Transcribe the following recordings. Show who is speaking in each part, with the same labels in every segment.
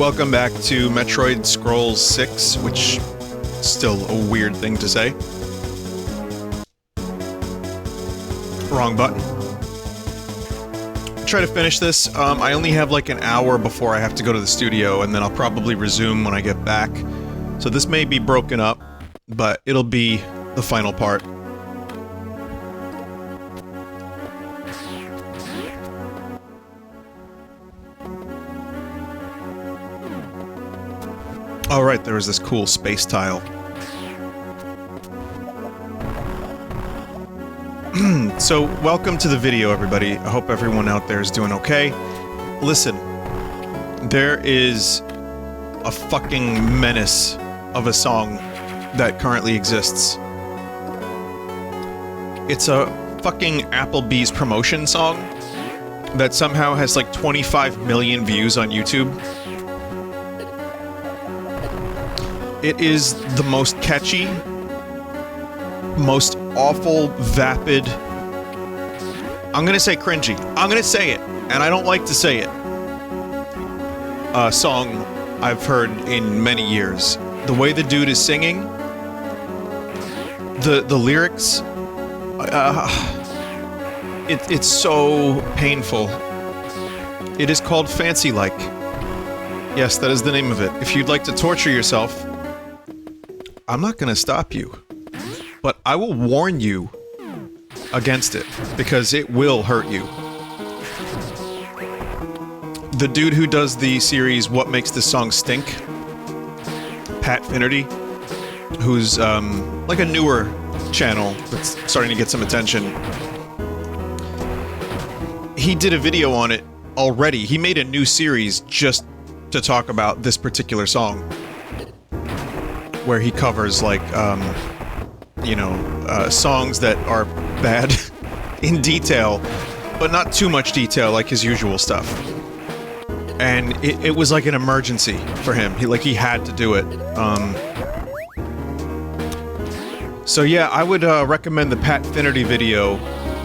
Speaker 1: Welcome back to Metroid Scrolls 6, which is still a weird thing to say. Wrong button. Try to finish this. I only have like an hour before I have to go to the studio, and then I'll probably resume when I get back. So this may be broken up, but it'll be the final part. Alright, there was this cool space tile. So, welcome to the video, everybody. I hope everyone out there is doing okay. Listen, there is a fucking menace of a song that currently exists. It's a fucking Applebee's promotion song that somehow has like 25 million views on YouTube. It is the most catchy, most awful, vapid, I'm gonna say cringy, I'm gonna say it, and I don't like to say it, song I've heard in many years. The way the dude is singing, the lyrics, it's so painful. It is called Fancy Like. Yes, that is the name of it. If you'd like to torture yourself, I'm not gonna stop you, but I will warn you against it, because it will hurt you. The dude who does the series What Makes This Song Stink, Pat Finnerty, who's like a newer channel that's starting to get some attention, he did a video on it already. He made a new series just to talk about this particular song, where he covers, like, you know, songs that are bad in detail, but not too much detail like his usual stuff. And it was like an emergency for him. He had to do it. So yeah, I would recommend the Pat Finnerty video,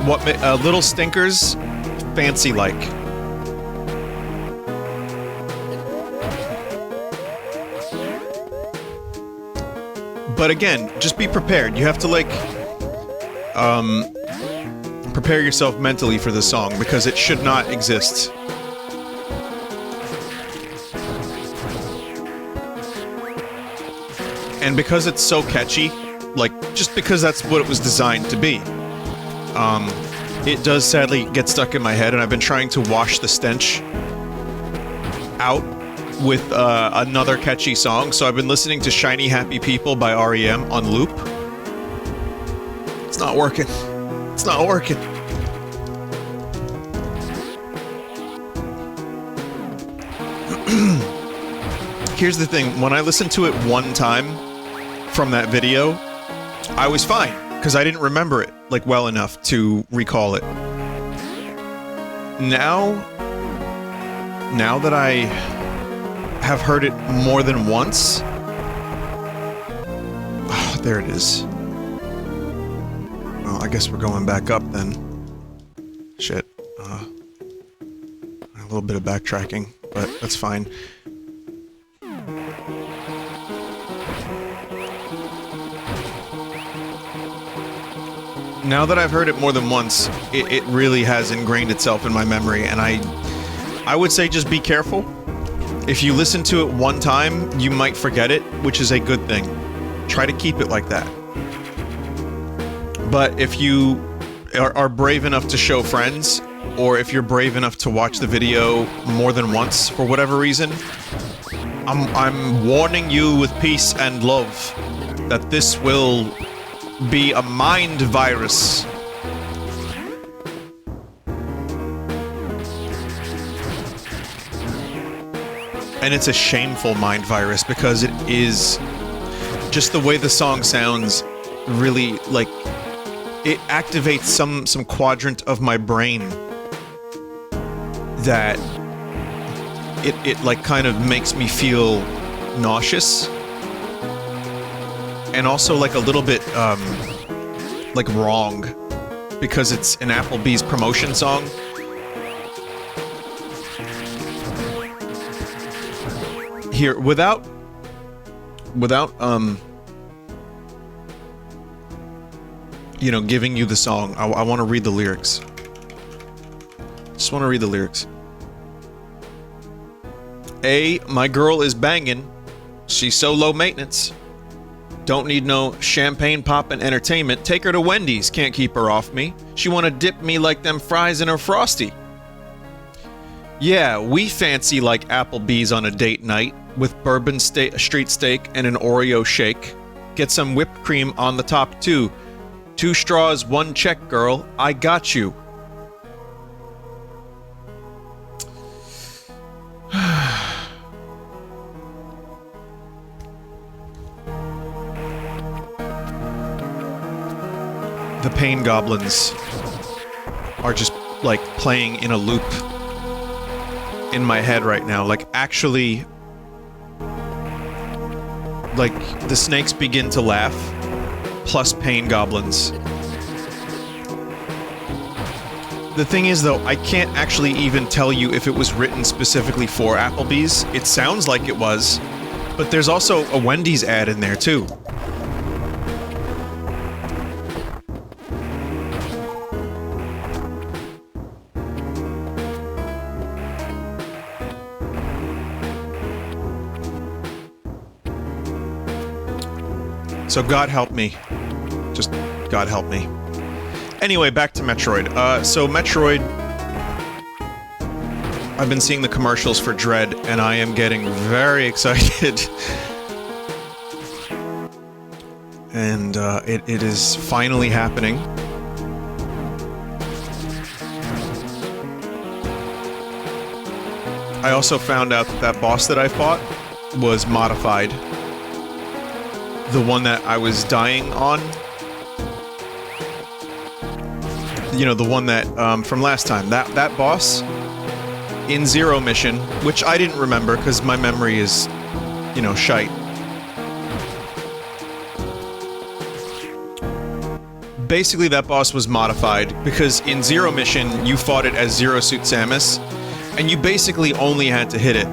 Speaker 1: Little Stinkers, Fancy Like. But again, just be prepared. You have to, like, prepare yourself mentally for this song, because it should not exist. And because it's so catchy, like, just because that's what it was designed to be, it does sadly get stuck in my head, and I've been trying to wash the stench out with another catchy song, so I've been listening to Shiny Happy People by REM on loop. It's not working. It's not working. Here's the thing, when I listened to it one time from that video, I was fine, because I didn't remember it, like, well enough to recall it. Now that I have heard it more than once. Oh, there it is. Well, I guess we're going back up then. Shit. A little bit of backtracking, but that's fine. Now that I've heard it more than once, it really has ingrained itself in my memory, and I would say just be careful. If you listen to it one time, you might forget it, which is a good thing. Try to keep it like that. But if you are brave enough to show friends, or if you're brave enough to watch the video more than once for whatever reason, I'm warning you with peace and love that this will be a mind virus. And it's a shameful mind virus, because it is just the way the song sounds. Really, like, it activates some quadrant of my brain that it like kind of makes me feel nauseous, and also like a little bit like wrong, because it's an Applebee's promotion song. Here, without you know, giving you the song, I want to read the lyrics. Just want to read the lyrics. My girl is banging. She's so low maintenance. Don't need no champagne poppin' entertainment. Take her to Wendy's, can't keep her off me. She wanna dip me like them fries in her Frosty. Yeah, we fancy like Applebee's on a date night with bourbon street steak and an Oreo shake. Get some whipped cream on the top too. 2 straws, 1 check, girl. I got you. The pain goblins are just, like, playing in a loop in my head right now. Like, actually... Like, the snakes begin to laugh, plus pain goblins. The thing is, though, I can't actually even tell you if it was written specifically for Applebee's. It sounds like it was, but there's also a Wendy's ad in there, too. So God help me. Just God help me. Anyway, back to Metroid. So Metroid... I've been seeing the commercials for Dread, and I am getting very excited. And it is finally happening. I also found out that that boss that I fought was modified. The one that I was dying on. You know, the one that, from last time. That boss, in Zero Mission, which I didn't remember, because my memory is, you know, shite. Basically, that boss was modified, because in Zero Mission, you fought it as Zero Suit Samus, and you basically only had to hit it.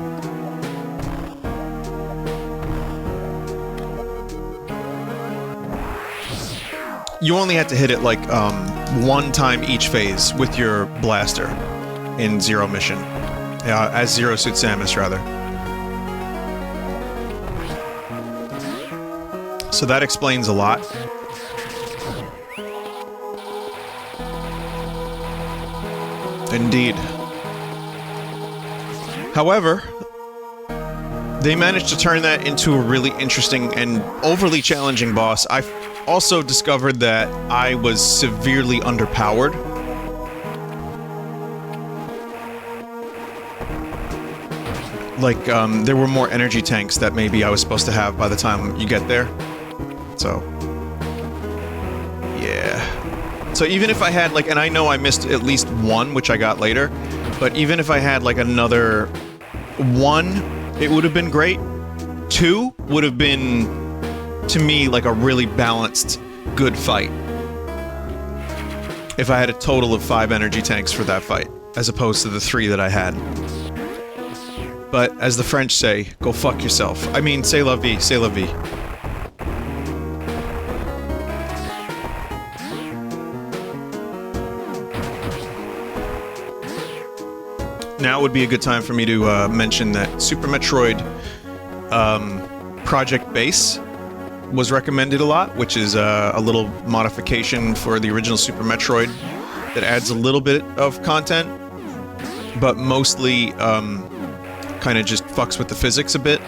Speaker 1: You only had to hit it, like, 1 time each phase with your blaster in Zero Mission. As Zero Suit Samus, rather. So that explains a lot. Indeed. However, they managed to turn that into a really interesting and overly challenging boss. I also discovered that I was severely underpowered. Like, there were more energy tanks that maybe I was supposed to have by the time you get there. So... yeah. So even if I had, like, and I know I missed at least 1, which I got later, but even if I had, like, another 1, it would have been great. 2 would have been, to me, like a really balanced, good fight. If I had a total of 5 energy tanks for that fight, as opposed to the 3 that I had. But, as the French say, go fuck yourself. I mean, c'est la vie, c'est la vie. Now would be a good time for me to mention that Super Metroid Project Base was recommended a lot, which is a little modification for the original Super Metroid that adds a little bit of content, but mostly kind of just fucks with the physics a bit,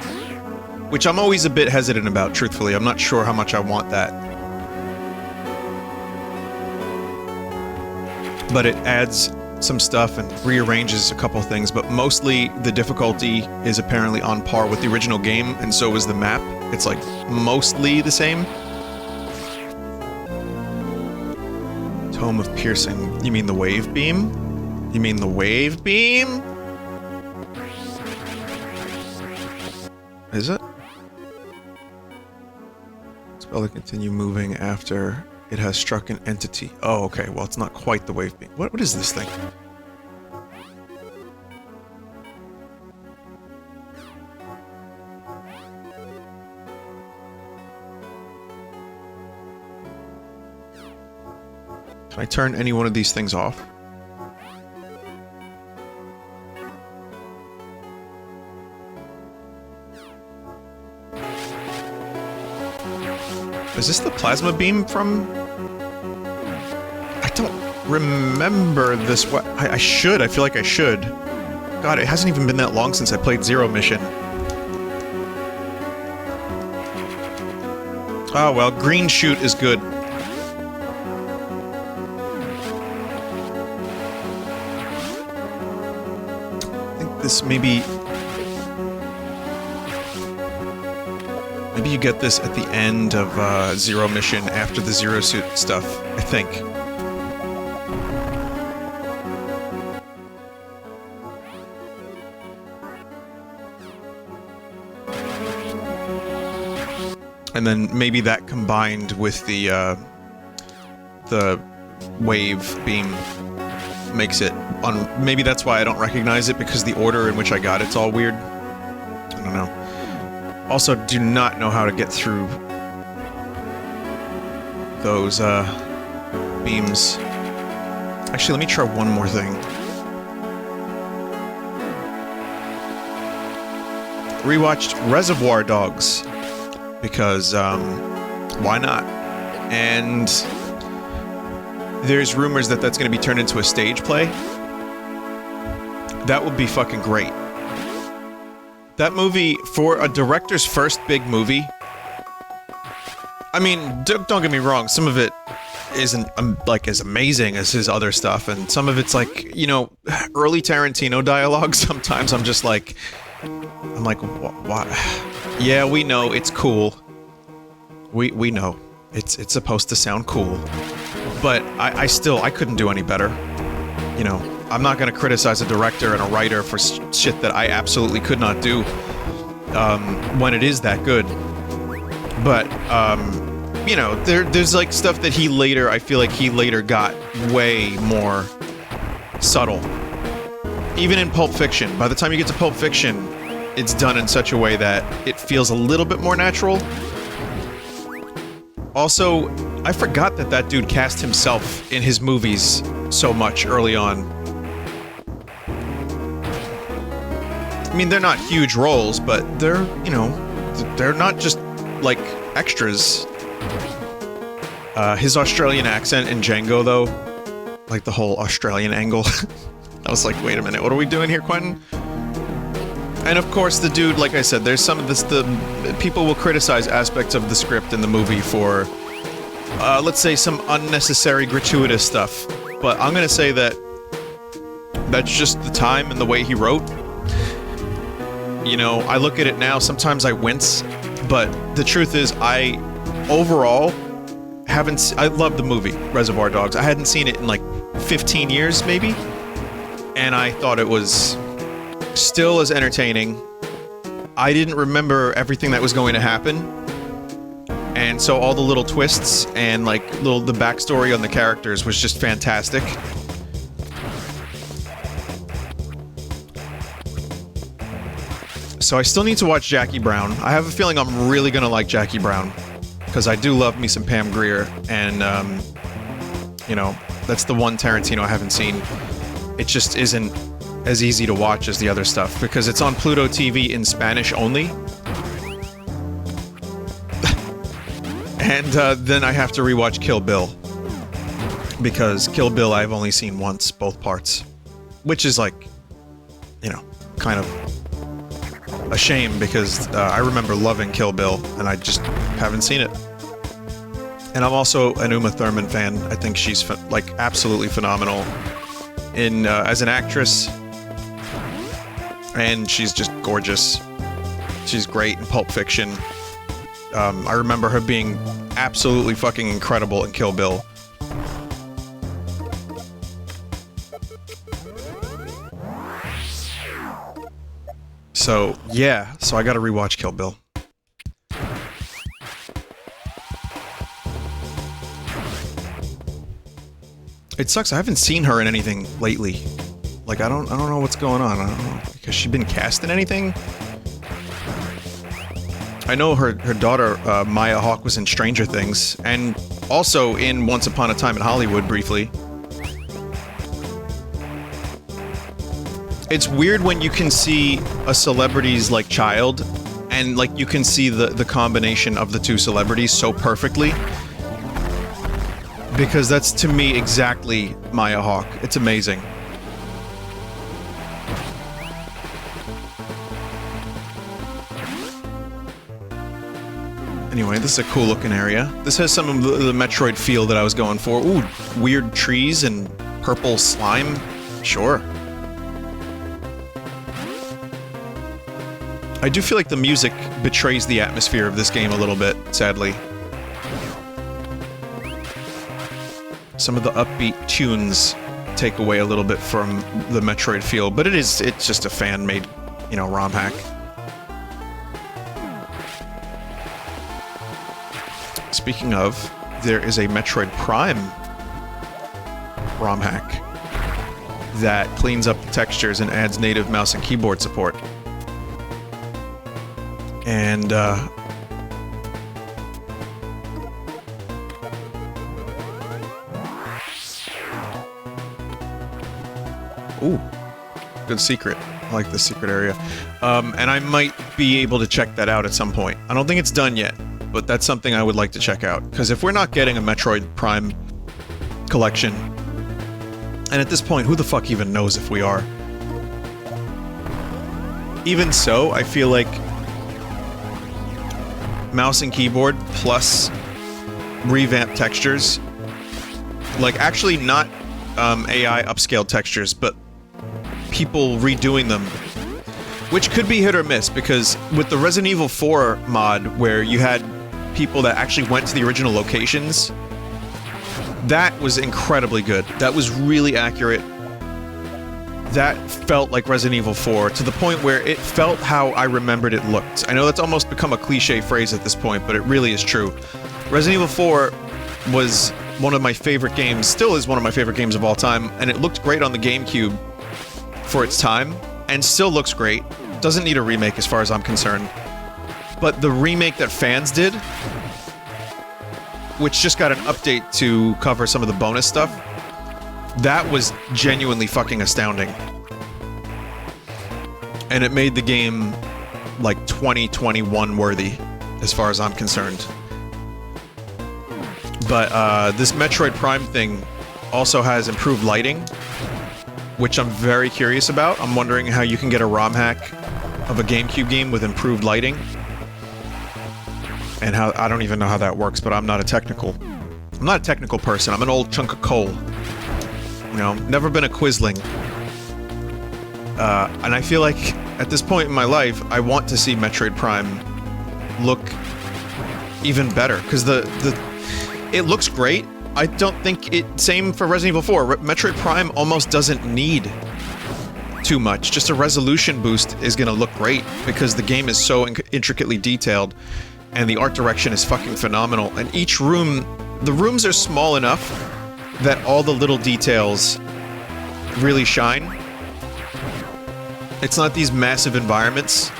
Speaker 1: which I'm always a bit hesitant about, truthfully. I'm not sure how much I want that. But it adds some stuff and rearranges a couple things, but mostly the difficulty is apparently on par with the original game, and so is the map. It's like mostly the same. Tome of Piercing. You mean the wave beam? You mean the wave beam? Is it? Spell to continue moving after it has struck an entity. Oh, okay. Well, it's not quite the wave beam. What is this thing? Can I turn any one of these things off? Is this the plasma beam from... I don't remember this. What I should. I feel like I should. God, it hasn't even been that long since I played Zero Mission. Oh well, green shoot is good. I think this maybe you get this at the end of Zero Mission after the Zero Suit stuff, I think. And then maybe that combined with the wave beam makes it maybe that's why I don't recognize it, because the order in which I got it's all weird. I don't know. Also, do not know how to get through those beams. Actually, let me try one more thing. Rewatched Reservoir Dogs. Because, why not? And there's rumors that that's going to be turned into a stage play. That would be fucking great. That movie, for a director's first big movie... I mean, don't get me wrong, some of it isn't, like, as amazing as his other stuff, and some of it's, like, you know, early Tarantino dialogue, sometimes I'm just like... I'm like, what? Yeah, we know, it's cool. We know. It's supposed to sound cool. But I couldn't do any better. You know, I'm not gonna criticize a director and a writer for shit that I absolutely could not do, when it is that good. But, you know, there's like stuff that I feel like he later got way more subtle. Even in Pulp Fiction, by the time you get to Pulp Fiction, it's done in such a way that it feels a little bit more natural. Also, I forgot that dude cast himself in his movies so much early on. I mean, they're not huge roles, but they're, you know, they're not just, like, extras. His Australian accent in Django, though, like the whole Australian angle. I was like, wait a minute, what are we doing here, Quentin? And of course, the dude, like I said, there's some of this, people will criticize aspects of the script in the movie for, let's say, some unnecessary, gratuitous stuff. But I'm gonna say that that's just the time and the way he wrote. You know, I look at it now, sometimes I wince, but the truth is, I love the movie, Reservoir Dogs. I hadn't seen it in like 15 years, maybe? And I thought it was still as entertaining. I didn't remember everything that was going to happen, and so all the little twists and like the backstory on the characters was just fantastic. So I still need to watch Jackie Brown. I have a feeling I'm really gonna like Jackie Brown, because I do love me some Pam Grier, and you know, that's the one Tarantino I haven't seen. It just isn't as easy to watch as the other stuff, because it's on Pluto TV in Spanish only. And then I have to rewatch Kill Bill, because Kill Bill I've only seen once, both parts. Which is like, you know, kind of a shame, because I remember loving Kill Bill, and I just haven't seen it. And I'm also an Uma Thurman fan. I think she's, like, absolutely phenomenal in as an actress. And she's just gorgeous. She's great in Pulp Fiction. I remember her being absolutely fucking incredible in Kill Bill. So, yeah. So I gotta rewatch Kill Bill. It sucks, I haven't seen her in anything lately. Like, I don't know what's going on. I don't know. Has she been cast in anything? I know her daughter, Maya Hawke, was in Stranger Things, and Also in Once Upon a Time in Hollywood, briefly. It's weird when you can see a celebrity's, like, child, and, like, you can see the combination of the two celebrities so perfectly. Because that's, to me, exactly Maya Hawke. It's amazing. Anyway, this is a cool looking area. This has some of the Metroid feel that I was going for. Ooh, weird trees and purple slime. Sure. I do feel like the music betrays the atmosphere of this game a little bit, sadly. Some of the upbeat tunes take away a little bit from the Metroid feel, but it's just a fan-made, you know, ROM hack. Speaking of, there is a Metroid Prime ROM hack that cleans up the textures and adds native mouse and keyboard support. And, ooh, good secret. I like this secret area. And I might be able to check that out at some point. I don't think it's done yet, but that's something I would like to check out. Because if we're not getting a Metroid Prime collection, and at this point, who the fuck even knows if we are? Even so, I feel like mouse and keyboard plus revamped textures, like actually not AI upscaled textures, but people redoing them, which could be hit or miss, because with the Resident Evil 4 mod where you had people that actually went to the original locations, that was incredibly good. That was really accurate. That felt like Resident Evil 4 to the point where it felt how I remembered it looked. I know that's almost become a cliche phrase at this point, but it really is true. Resident Evil 4 was one of my favorite games, still is one of my favorite games of all time, and it looked great on the GameCube for its time, and still looks great. Doesn't need a remake as far as I'm concerned. But the remake that fans did, which just got an update to cover some of the bonus stuff, that was genuinely fucking astounding. And it made the game, like, 2021 worthy, as far as I'm concerned. But, this Metroid Prime thing also has improved lighting, which I'm very curious about. I'm wondering how you can get a ROM hack of a GameCube game with improved lighting. And how, I don't even know how that works, but I'm not a technical person. I'm an old chunk of coal. You know, never been a Quisling. And I feel like, at this point in my life, I want to see Metroid Prime look even better. Because it looks great. I don't think same for Resident Evil 4. Metroid Prime almost doesn't need too much. Just a resolution boost is gonna look great, because the game is so intricately detailed, and the art direction is fucking phenomenal. And each room, the rooms are small enough that all the little details really shine. It's not these massive environments.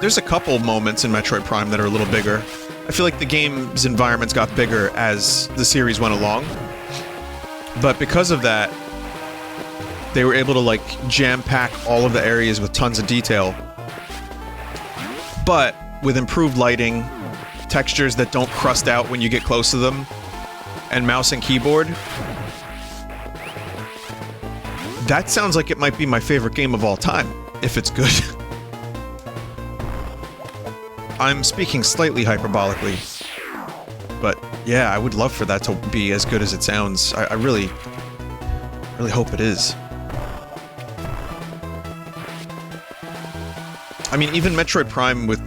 Speaker 1: There's a couple moments in Metroid Prime that are a little bigger. I feel like the game's environments got bigger as the series went along. But because of that, they were able to, like, jam-pack all of the areas with tons of detail. But with improved lighting, textures that don't crust out when you get close to them, and mouse and keyboard, that sounds like it might be my favorite game of all time, if it's good. I'm speaking slightly hyperbolically, but yeah, I would love for that to be as good as it sounds. I really hope it is. I mean, even Metroid Prime with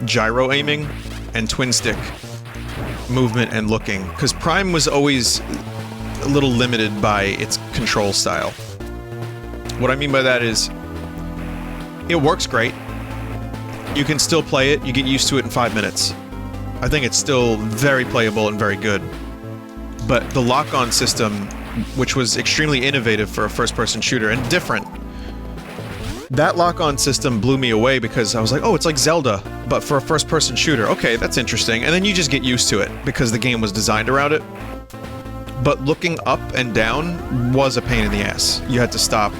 Speaker 1: gyro aiming and twin stick movement and looking, because Prime was always a little limited by its control style. What I mean by that is, it works great. You can still play it, you get used to it in 5 minutes. I think it's still very playable and very good. But the lock-on system, which was extremely innovative for a first-person shooter and different, That lock-on system blew me away because I was like, oh, it's like Zelda, but for a first-person shooter. Okay, that's interesting. And then you just get used to it because the game was designed around it. But looking up and down was a pain in the ass. You had to stop.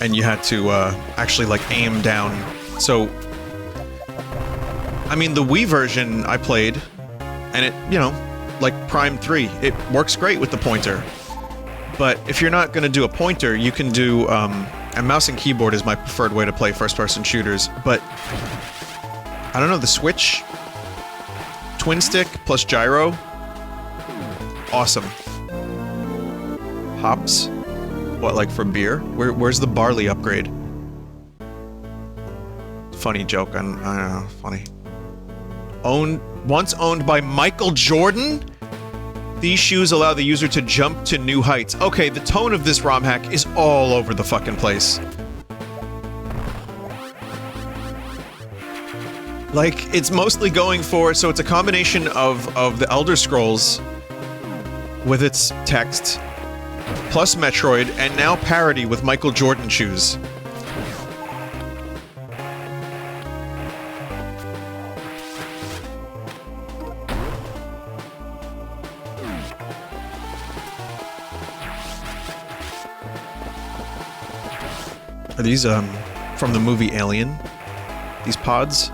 Speaker 1: And you had to actually like aim down. So, I mean, the Wii version I played, and it, you know, like Prime 3, it works great with the pointer. But if you're not going to do a pointer, you can do, and mouse and keyboard is my preferred way to play first-person shooters, but I don't know, the Switch, twin stick plus gyro, awesome. Hops? What, like for beer? Where's the barley upgrade? Funny joke, I don't know, funny. Once owned by Michael Jordan? These shoes allow the user to jump to new heights. Okay, the tone of this ROM hack is all over the fucking place. Like, it's mostly going for... So it's a combination of the Elder Scrolls with its text, plus Metroid, and now parody with Michael Jordan shoes. Are these, from the movie Alien? These pods?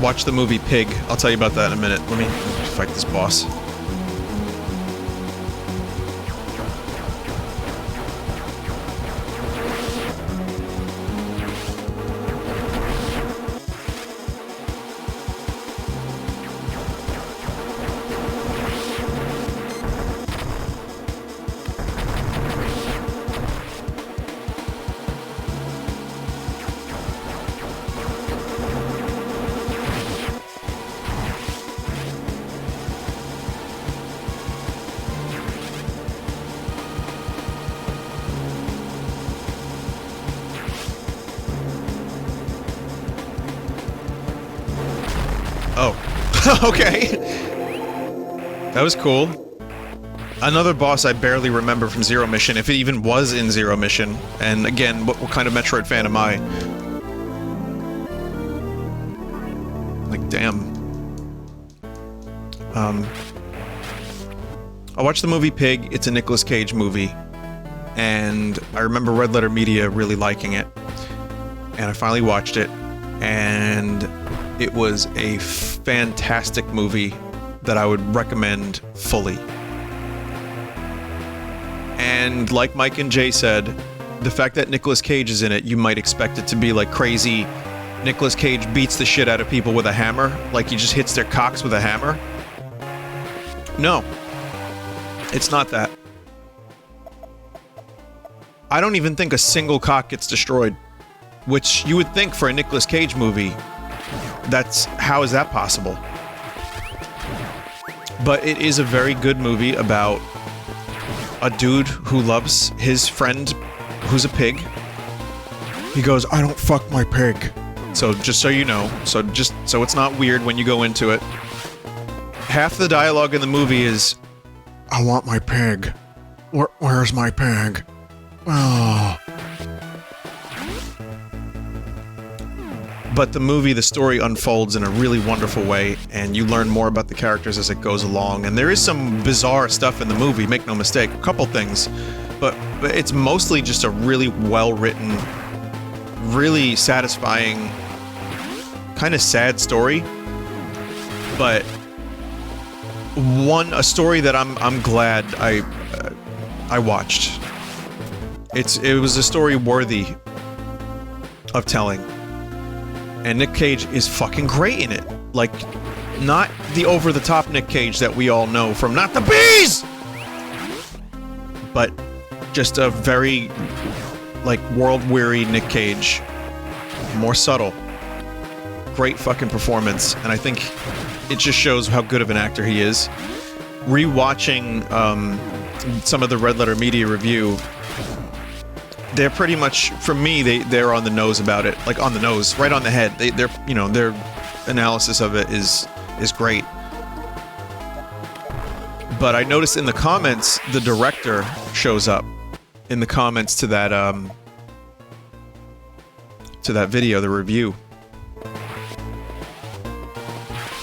Speaker 1: Watch the movie Pig. I'll tell you about that in a minute. Let me fight this boss. Okay. That was cool. Another boss I barely remember from Zero Mission, if it even was in Zero Mission. And again, what kind of Metroid fan am I? Like, damn. I watched the movie Pig. It's a Nicolas Cage movie. And I remember Red Letter Media really liking it. And I finally watched it. And it was a fantastic movie that I would recommend fully. And like Mike and Jay said, the fact that Nicolas Cage is in it, you might expect it to be like crazy. Nicolas Cage beats the shit out of people with a hammer, like he just hits their cocks with a hammer. No. It's not that. I don't even think a single cock gets destroyed. Which you would think for a Nicolas Cage movie, how is that possible? But it is a very good movie about a dude who loves his friend who's a pig. He goes, I don't fuck my pig. So just so you know, so it's not weird when you go into it. Half the dialogue in the movie is, I want my pig. Where's my pig? Oh. But the movie, the story unfolds in a really wonderful way, and you learn more about the characters as it goes along. And there is some bizarre stuff in the movie, make no mistake, a couple things. But it's mostly just a really well-written, really satisfying, kind of sad story. But a story that I'm glad I watched. It was a story worthy of telling. And Nick Cage is fucking great in it. Like, not the over-the-top Nick Cage that we all know from Not the Bees! But Just a very, like, world-weary Nick Cage. More subtle. Great fucking performance, and I think it just shows how good of an actor he is. Rewatching some of the Red Letter Media review, they're pretty much, for me, they're on the nose about it. Like, on the nose, right on the head. They're, you know, their analysis of it is great. But I noticed in the comments, the director shows up in the comments to that video, the review.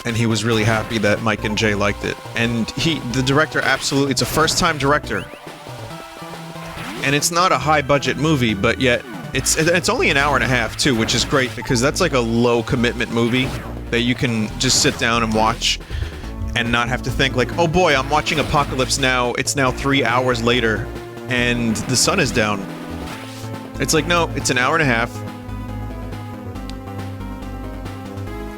Speaker 1: And he was really happy that Mike and Jay liked it. And the director, absolutely, it's a first-time director. And it's not a high-budget movie, but yet it's only an hour and a half, too, which is great, because that's like a low-commitment movie that you can just sit down and watch and not have to think like, oh boy, I'm watching Apocalypse Now, it's now 3 hours later, and the sun is down. It's like, no, it's an hour and a half.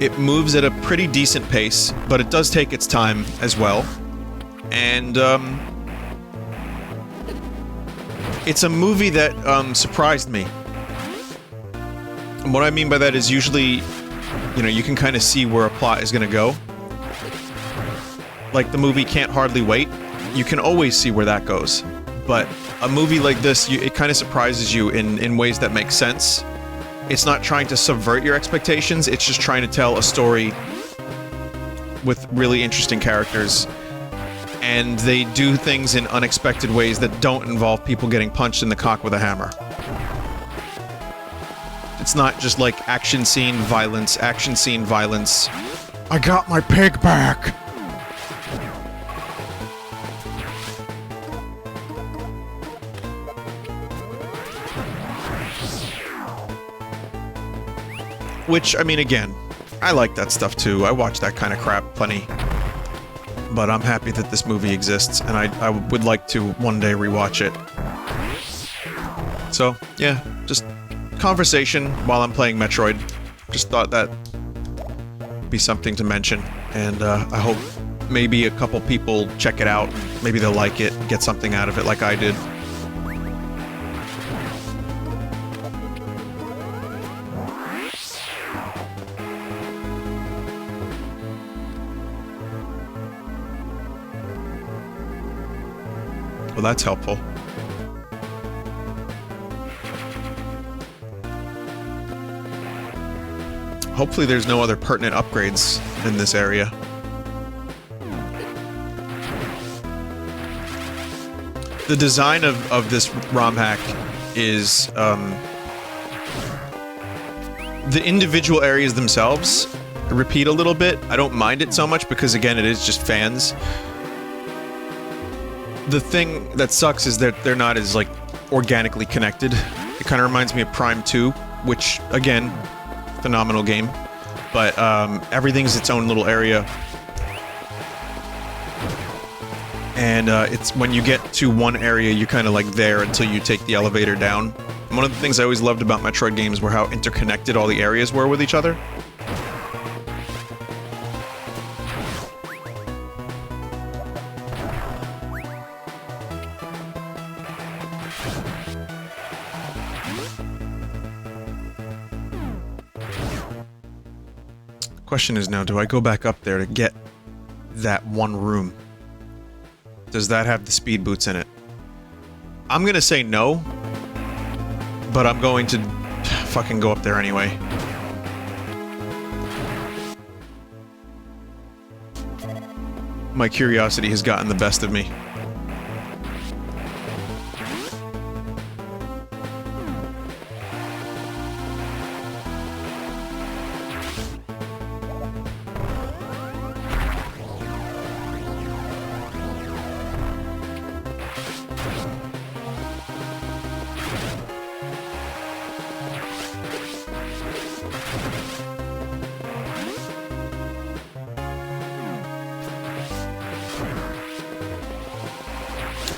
Speaker 1: It moves at a pretty decent pace, but it does take its time as well. And, it's a movie that, surprised me. And what I mean by that is usually, you know, you can kind of see where a plot is gonna go. Like the movie Can't Hardly Wait, you can always see where that goes. But a movie like this, it kind of surprises you in ways that make sense. It's not trying to subvert your expectations, it's just trying to tell a story with really interesting characters. And they do things in unexpected ways that don't involve people getting punched in the cock with a hammer. It's not just like action scene violence, action scene violence. I got my pig back! Which, I mean, again, I like that stuff too. I watch that kind of crap plenty. But I'm happy that this movie exists, and I would like to one day rewatch it. So, yeah, just conversation while I'm playing Metroid. Just thought that'd be something to mention, and I hope maybe a couple people check it out. Maybe they'll like it, get something out of it like I did. Well, that's helpful. Hopefully there's no other pertinent upgrades in this area. The design of this ROM hack is, the individual areas themselves repeat a little bit. I don't mind it so much because, again, it is just fans. The thing that sucks is that they're not as, like, organically connected. It kind of reminds me of Prime 2, which, again, phenomenal game. But, everything's its own little area. And, it's when you get to one area, you're kind of, like, there until you take the elevator down. And one of the things I always loved about Metroid games were how interconnected all the areas were with each other. Question is now, do I go back up there to get that one room? Does that have the speed boots in it? I'm gonna say no, but I'm going to fucking go up there anyway. My curiosity has gotten the best of me.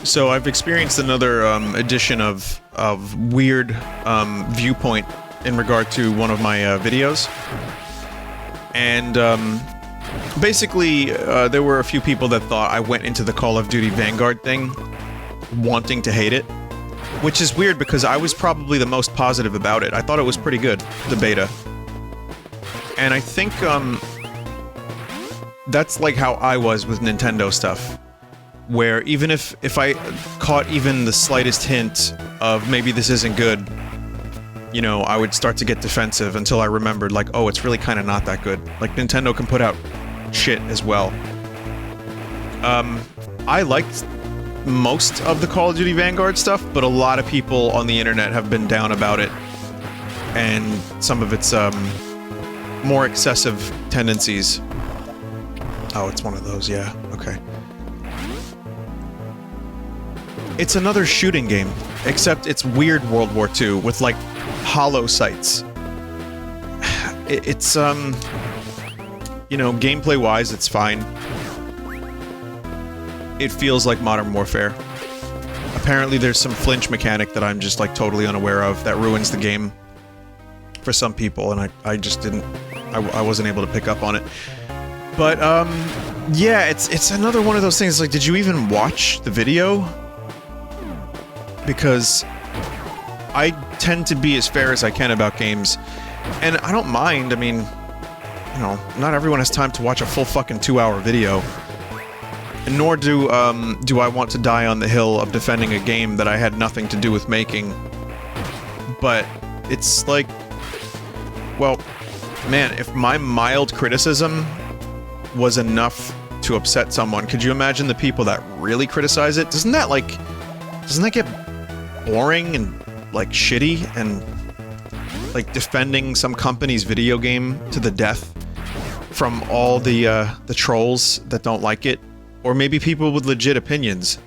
Speaker 1: So I've experienced another edition of weird viewpoint in regard to one of my videos. And basically, there were a few people that thought I went into the Call of Duty Vanguard thing wanting to hate it. Which is weird because I was probably the most positive about it. I thought it was pretty good, the beta. And I think, that's like how I was with Nintendo stuff. Where even if I caught even the slightest hint of maybe this isn't good, you know, I would start to get defensive until I remembered, like, oh, it's really kind of not that good. Like, Nintendo can put out shit as well. I liked most of the Call of Duty Vanguard stuff, but a lot of people on the internet have been down about it. And some of its, more excessive tendencies. Oh, it's one of those, yeah, okay. It's another shooting game, except it's weird World War II with, like, hollow sights. It's, you know, gameplay-wise, it's fine. It feels like Modern Warfare. Apparently there's some flinch mechanic that I'm just, like, totally unaware of that ruins the game for some people, and I just didn't... I wasn't able to pick up on it. But, yeah, it's another one of those things, like, did you even watch the video? Because I tend to be as fair as I can about games, and I don't mind, I mean, you know, not everyone has time to watch a full fucking 2-hour video. And nor do I want to die on the hill of defending a game that I had nothing to do with making. But it's like, well, man, if my mild criticism was enough to upset someone, could you imagine the people that really criticize it? Doesn't that get boring and, like, shitty and, like, defending some company's video game to the death from all the trolls that don't like it? Or maybe people with legit opinions.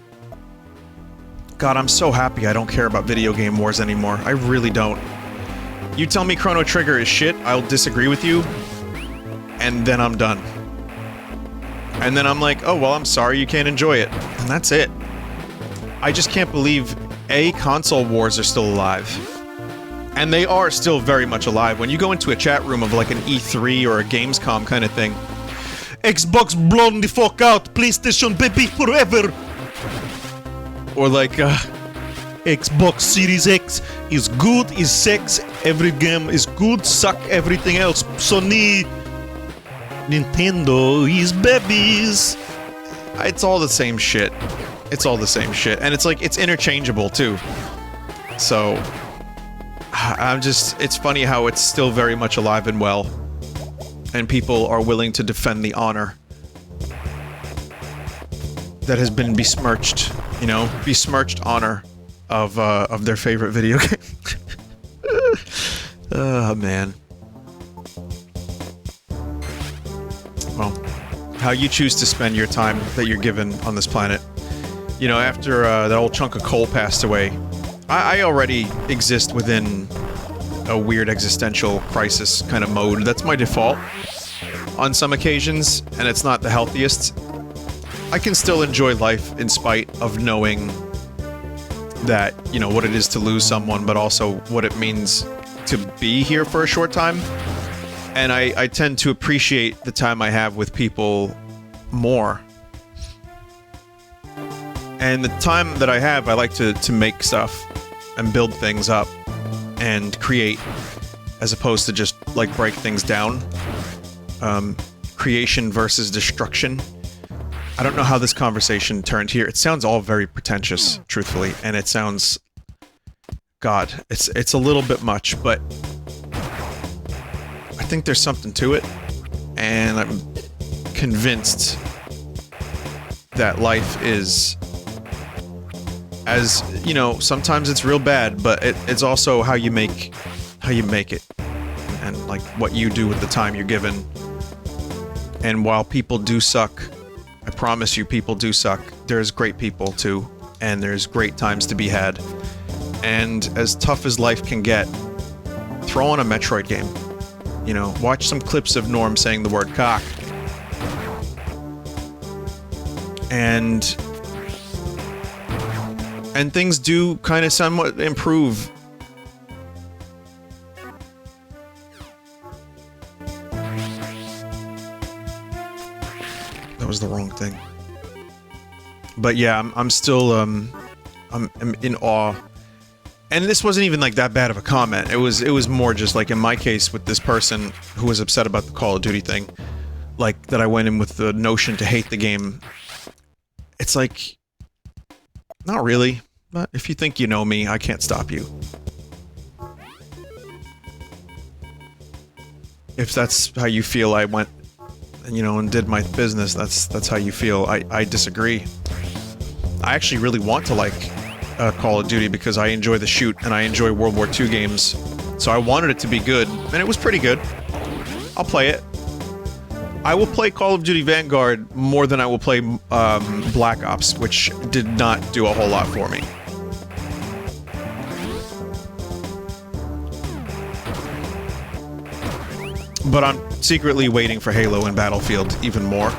Speaker 1: God, I'm so happy I don't care about video game wars anymore. I really don't. You tell me Chrono Trigger is shit, I'll disagree with you, and then I'm done. And then I'm like, oh, well, I'm sorry you can't enjoy it. And that's it. I just can't believe, A, console wars are still alive. And they are still very much alive. When you go into a chat room of like an E3 or a Gamescom kind of thing, Xbox blown the fuck out, PlayStation baby forever! Or like, Xbox Series X is good, is sex, every game is good, suck everything else. Sony, Nintendo is babies. It's all the same shit. It's all the same shit. And it's like, it's interchangeable too. So, it's funny how it's still very much alive and well. And people are willing to defend the honor that has been besmirched, you know, besmirched honor of their favorite video game. Oh, man. Well, how you choose to spend your time that you're given on this planet. You know, after that old chunk of coal passed away, I already exist within a weird existential crisis kind of mode. That's my default on some occasions, and it's not the healthiest. I can still enjoy life in spite of knowing that, you know, what it is to lose someone, but also what it means to be here for a short time. And I tend to appreciate the time I have with people more. And the time that I have, I like to make stuff and build things up and create, as opposed to just, like, break things down. Creation versus destruction. I don't know how this conversation turned here. It sounds all very pretentious, truthfully, and it sounds... God, it's a little bit much, but... I think there's something to it, and I'm convinced that life is... As, you know, sometimes it's real bad, but it's also how you make it. And, like, what you do with the time you're given. And while people do suck, I promise you people do suck, there's great people too, and there's great times to be had. And as tough as life can get, throw on a Metroid game. You know, watch some clips of Norm saying the word cock. And things do kind of somewhat improve. That was the wrong thing. But yeah, I'm still, I'm in awe And this wasn't even like that bad of a comment. It was more just like in my case with this person who was upset about the Call of Duty thing, like that I went in with the notion to hate the game. It's like, not really, but if you think you know me, I can't stop you. If that's how you feel, I went, you know, and did my business. That's how you feel. I disagree. I actually really want to like Call of Duty because I enjoy the shoot and I enjoy World War II games. So I wanted it to be good, and it was pretty good. I'll play it. I will play Call of Duty Vanguard more than I will play Black Ops, which did not do a whole lot for me. But I'm secretly waiting for Halo and Battlefield even more.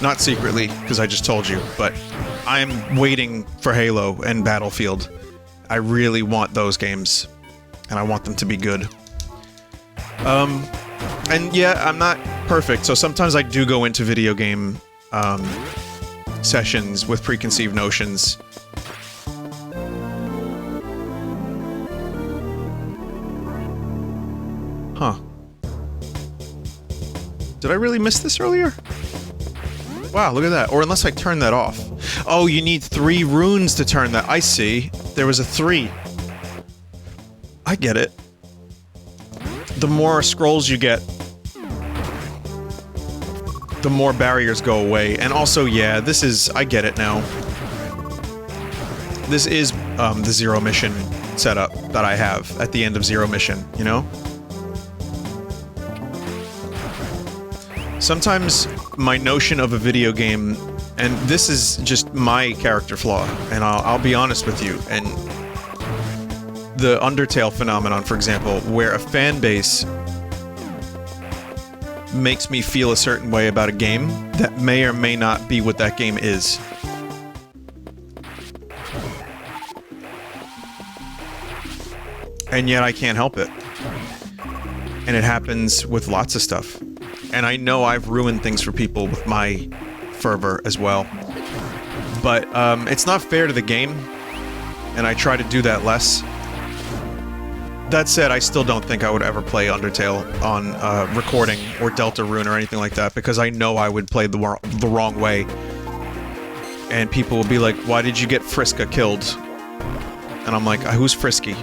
Speaker 1: Not secretly, because I just told you, but I'm waiting for Halo and Battlefield. I really want those games, and I want them to be good. And yeah, I'm not perfect, so sometimes I do go into video game sessions with preconceived notions. Huh. Did I really miss this earlier? Wow, look at that. Or unless I turn that off. Oh, you need 3 runes to turn that. I see. There was a 3. I get it. The more scrolls you get, the more barriers go away. And also, yeah, this is... I get it now. This is the Zero Mission setup that I have at the end of Zero Mission, you know? Sometimes my notion of a video game, and this is just my character flaw, and I'll be honest with you, and the Undertale phenomenon, for example, where a fan base makes me feel a certain way about a game that may or may not be what that game is. And yet I can't help it. And it happens with lots of stuff. And I know I've ruined things for people with my fervor as well. But it's not fair to the game, and I try to do that less. That said, I still don't think I would ever play Undertale on recording or Deltarune or anything like that, because I know I would play the wrong way. And people will be like, why did you get Friska killed? And I'm like, who's Frisky?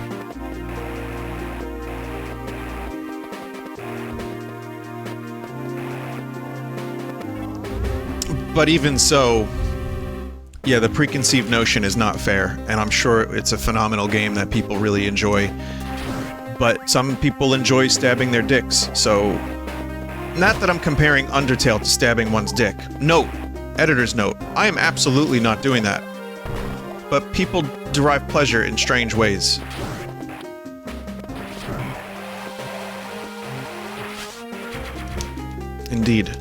Speaker 1: But even so, yeah, the preconceived notion is not fair, and I'm sure it's a phenomenal game that people really enjoy. But some people enjoy stabbing their dicks, so... Not that I'm comparing Undertale to stabbing one's dick. Note, editor's note, I am absolutely not doing that. But people derive pleasure in strange ways. Indeed.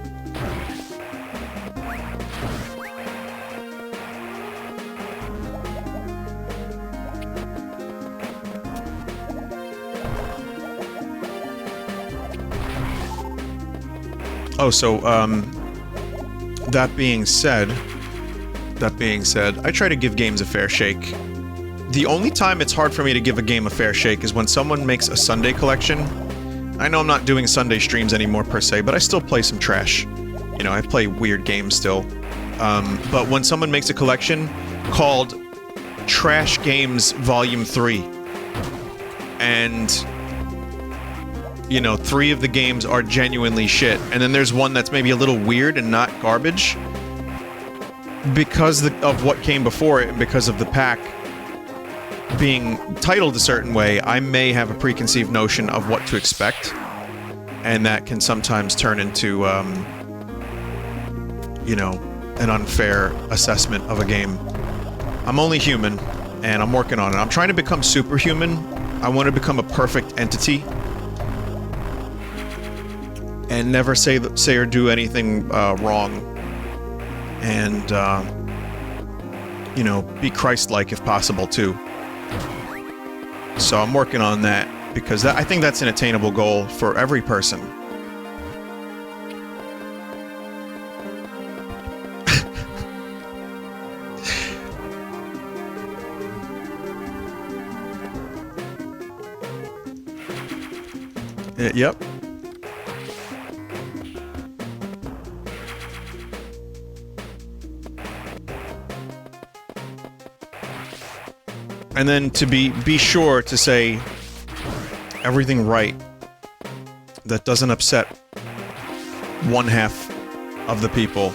Speaker 1: Oh, so, that being said, I try to give games a fair shake. The only time it's hard for me to give a game a fair shake is when someone makes a Sunday collection. I know I'm not doing Sunday streams anymore per se, but I still play some trash. You know, I play weird games still. But when someone makes a collection called Trash Games Volume 3, and... you know, 3 of the games are genuinely shit, and then there's one that's maybe a little weird and not garbage, because of what came before it and because of the pack being titled a certain way, I may have a preconceived notion of what to expect, and that can sometimes turn into, you know, an unfair assessment of a game. I'm only human, and I'm working on it. I'm trying to become superhuman. I want to become a perfect entity. And never say or do anything wrong, and you know, be Christ-like if possible too. So I'm working on that because I think that's an attainable goal for every person. Yep. And then to be sure to say everything right that doesn't upset one half of the people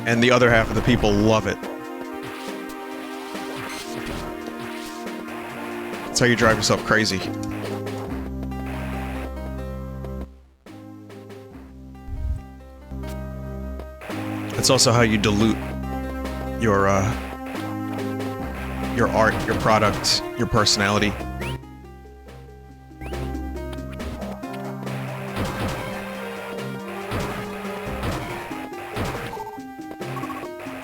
Speaker 1: and the other half of the people love it. That's how you drive yourself crazy. It's also how you dilute your art, your product, your personality.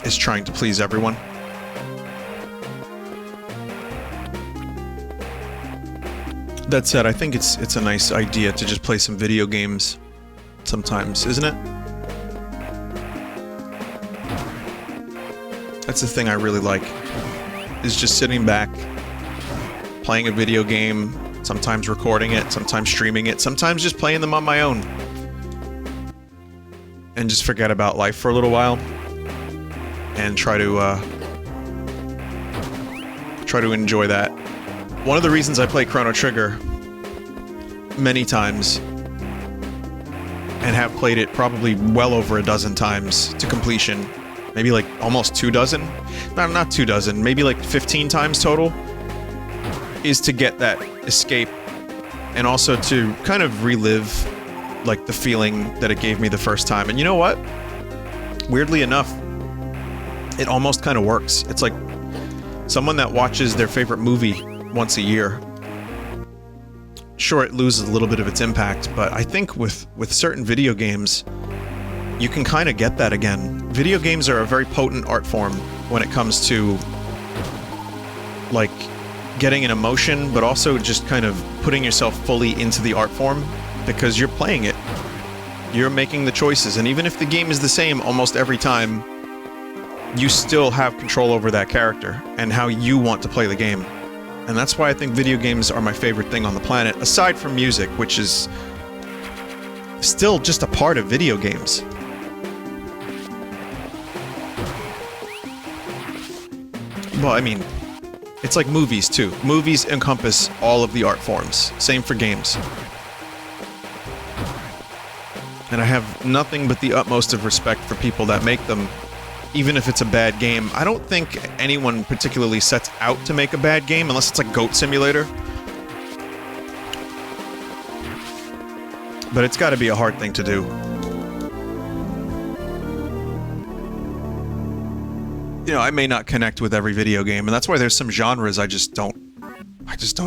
Speaker 1: Is trying to please everyone. That said, I think it's a nice idea to just play some video games sometimes, isn't it? That's the thing I really like, is just sitting back, playing a video game, sometimes recording it, sometimes streaming it, sometimes just playing them on my own. And just forget about life for a little while. And try to enjoy that. One of the reasons I play Chrono Trigger many times, and have played it probably well over a dozen times to completion, maybe like almost 24, no, not 24, maybe like 15 times total, is to get that escape and also to kind of relive like the feeling that it gave me the first time. And you know what? Weirdly enough, it almost kind of works. It's like someone that watches their favorite movie once a year. Sure, it loses a little bit of its impact, but I think with certain video games, you can kind of get that again. Video games are a very potent art form when it comes to like getting an emotion, but also just kind of putting yourself fully into the art form because you're playing it. You're making the choices, and even if the game is the same almost every time, you still have control over that character and how you want to play the game. And that's why I think video games are my favorite thing on the planet, aside from music, which is still just a part of video games. Well, I mean, it's like movies too. Movies encompass all of the art forms. Same for games. And I have nothing but the utmost of respect for people that make them, even if it's a bad game. I don't think anyone particularly sets out to make a bad game, unless it's like Goat Simulator. But it's gotta be a hard thing to do. You know, I may not connect with every video game, and that's why there's some genres I just don't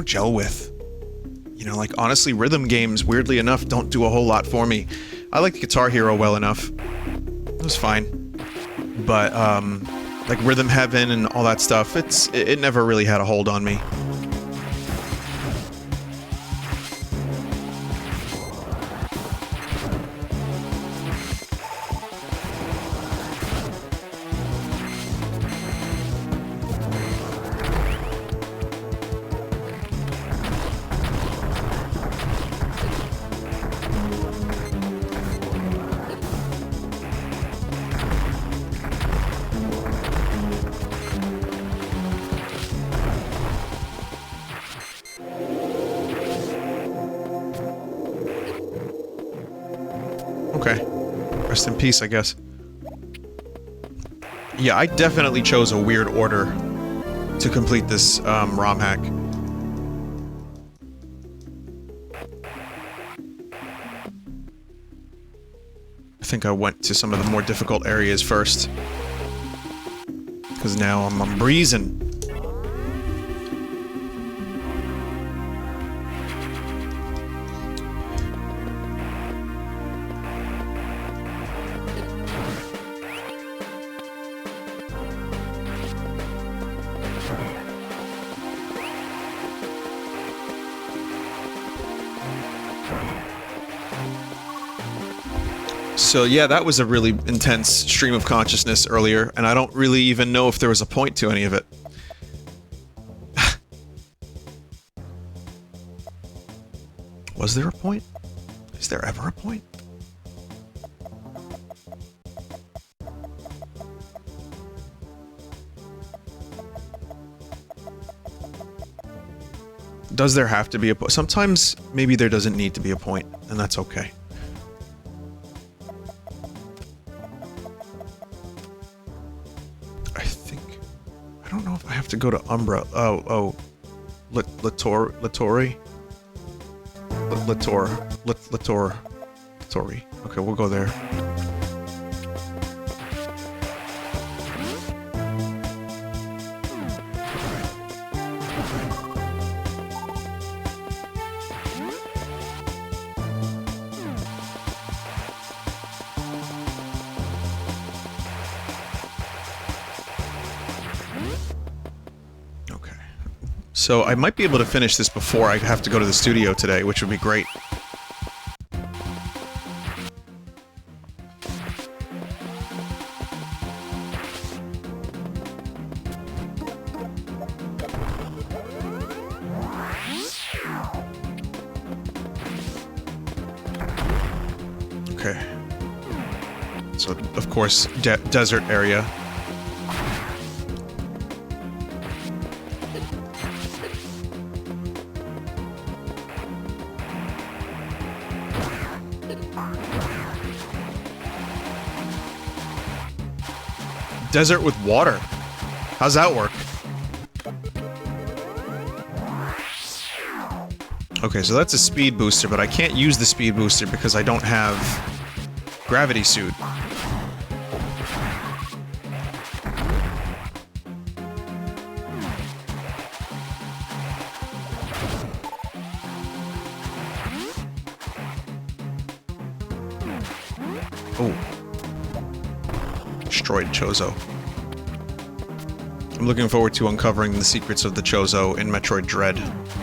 Speaker 1: gel with. You know, like, honestly, rhythm games, weirdly enough, don't do a whole lot for me. I like Guitar Hero well enough. It was fine. But, like Rhythm Heaven and all that stuff, it never really had a hold on me. Okay. Rest in peace, I guess. Yeah, I definitely chose a weird order to complete this ROM hack. I think I went to some of the more difficult areas first. Because now I'm breezing. So yeah, that was a really intense stream of consciousness earlier, and I don't really even know if there was a point to any of it. Was there a point? Is there ever a point? Does there have to be a point? Sometimes maybe there doesn't need to be a point, and that's okay. I don't know if I have to go to Umbra. Lattori. Okay, we'll go there. So I might be able to finish this before I have to go to the studio today, which would be great. Okay. So, of course, desert area. Desert with water. How's that work? Okay, so that's a speed booster, but I can't use the speed booster because I don't have gravity suit. Oh. Destroyed Chozo. I'm looking forward to uncovering the secrets of the Chozo in Metroid Dread,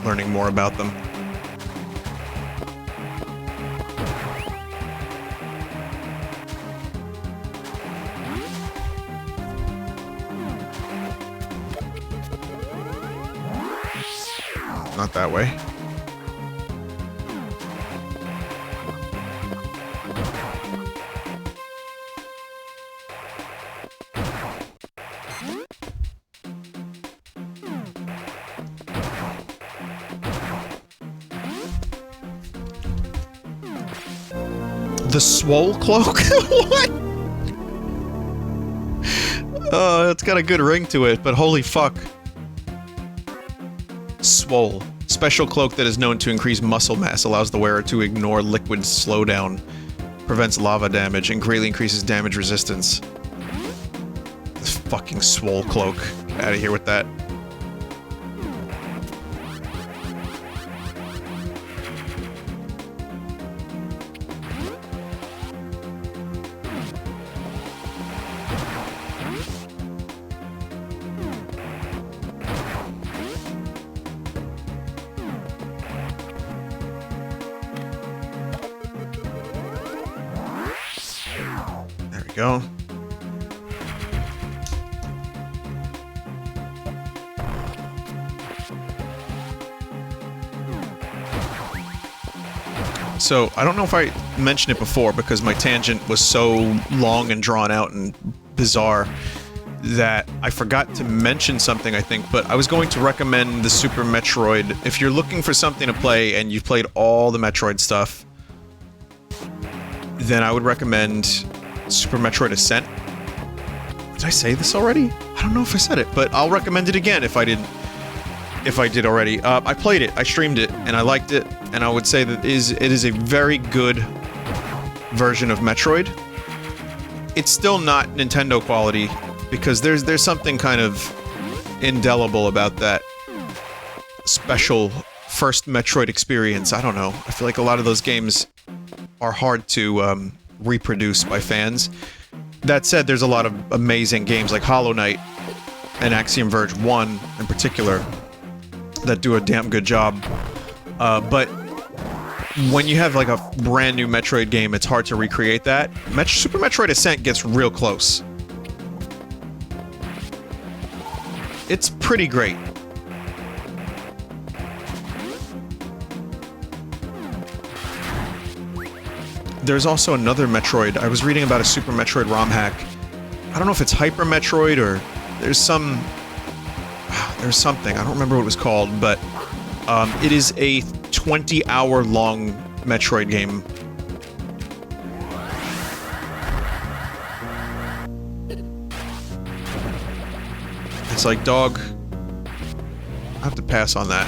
Speaker 1: learning more about them. Not that way. The Swole Cloak? What? It's got a good ring to it, but holy fuck. Swole. Special cloak that is known to increase muscle mass, allows the wearer to ignore liquid slowdown, prevents lava damage, and greatly increases damage resistance. This fucking Swole Cloak. Get out of here with that. Go. So, I don't know if I mentioned it before because my tangent was so long and drawn out and bizarre that I forgot to mention something, I think, but I was going to recommend the Super Metroid. If you're looking for something to play and you've played all the Metroid stuff, then I would recommend Super Metroid Ascent. Did I say this already? I don't know if I said it, but I'll recommend it again if I did already. I played it, I streamed it, and I liked it, and I would say that it is a very good version of Metroid. It's still not Nintendo quality, because there's something kind of indelible about that special first Metroid experience. I don't know. I feel like a lot of those games are hard to reproduce by fans. That said, there's a lot of amazing games like Hollow Knight and Axiom Verge 1 in particular that do a damn good job. But when you have like a brand new Metroid game, it's hard to recreate that. Super Metroid Ascent gets real close. It's pretty great. there's also another Metroid. I was reading about a Super Metroid ROM hack. I don't know if it's Hyper Metroid or there's something. I don't remember what it was called, but it is a 20-hour long Metroid game. It's like, dog, I have to pass on that.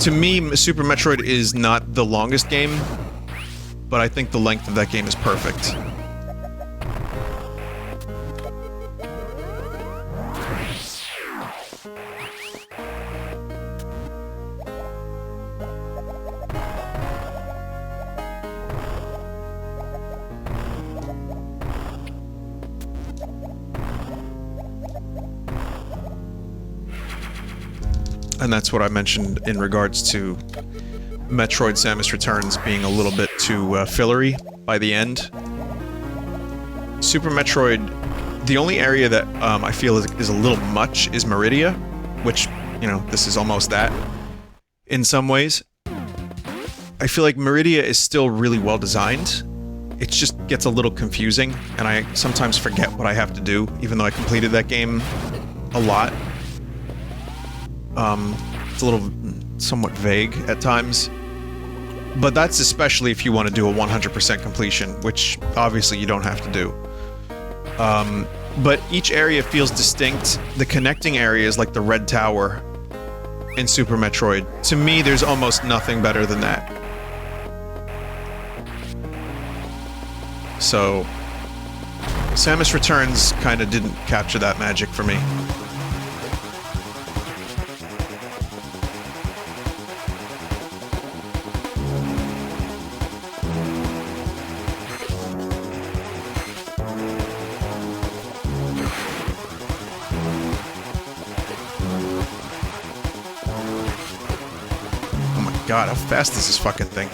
Speaker 1: To me, Super Metroid is not the longest game, but I think the length of that game is perfect. And that's what I mentioned in regards to Metroid Samus Returns being a little bit too fillery by the end. Super Metroid, the only area that I feel is a little much is Meridia, which, you know, this is almost that in some ways. I feel like Meridia is still really well designed. It just gets a little confusing, and I sometimes forget what I have to do, even though I completed that game a lot. It's a little somewhat vague at times, but that's especially if you want to do a 100% completion, which obviously you don't have to do. But each area feels distinct. The connecting areas, like the Red Tower in Super Metroid, to me there's almost nothing better than that. So, Samus Returns kind of didn't capture that magic for me. God, how fast is this fucking thing?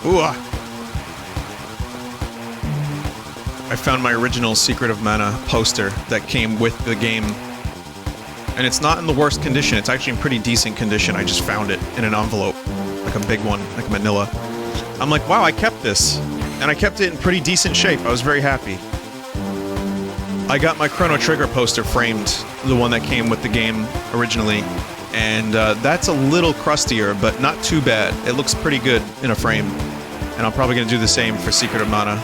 Speaker 1: Ooh, I found my original Secret of Mana poster that came with the game. And it's not in the worst condition, it's actually in pretty decent condition. I just found it in an envelope, like a big one, like manila. I'm like, wow, I kept this. And I kept it in pretty decent shape. I was very happy. I got my Chrono Trigger poster framed, the one that came with the game originally. And that's a little crustier, but not too bad. It looks pretty good in a frame. And I'm probably going to do the same for Secret of Mana.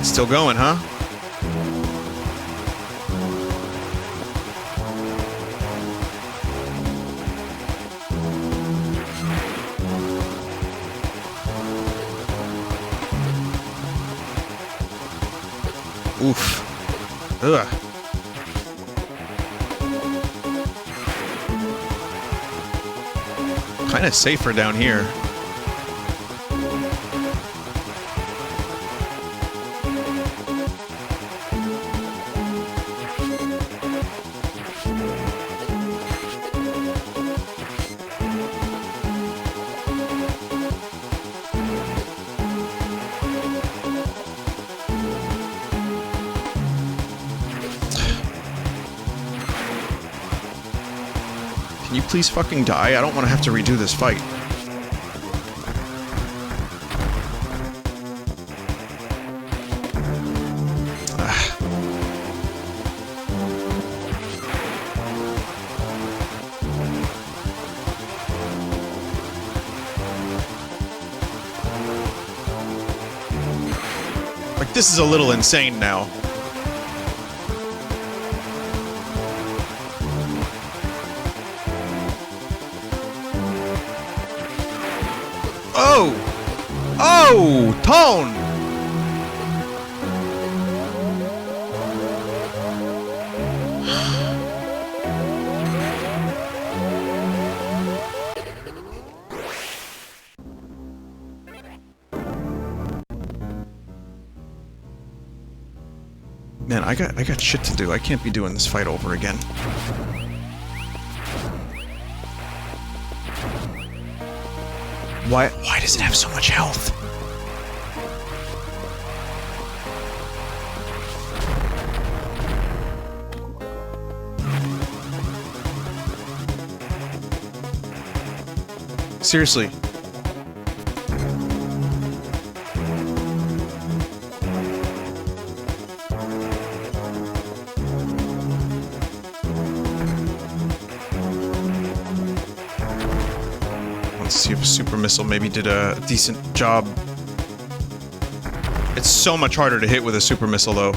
Speaker 1: Still going, huh? Oof. Ugh. Kind of safer down here. Can you please fucking die? I don't want to have to redo this fight. Like, this is a little insane now. Oh! Oh! Tone! Man, I got shit to do. I can't be doing this fight over again. Why does it have so much health? Seriously. See if a super missile maybe did a decent job. It's so much harder to hit with a super missile, though.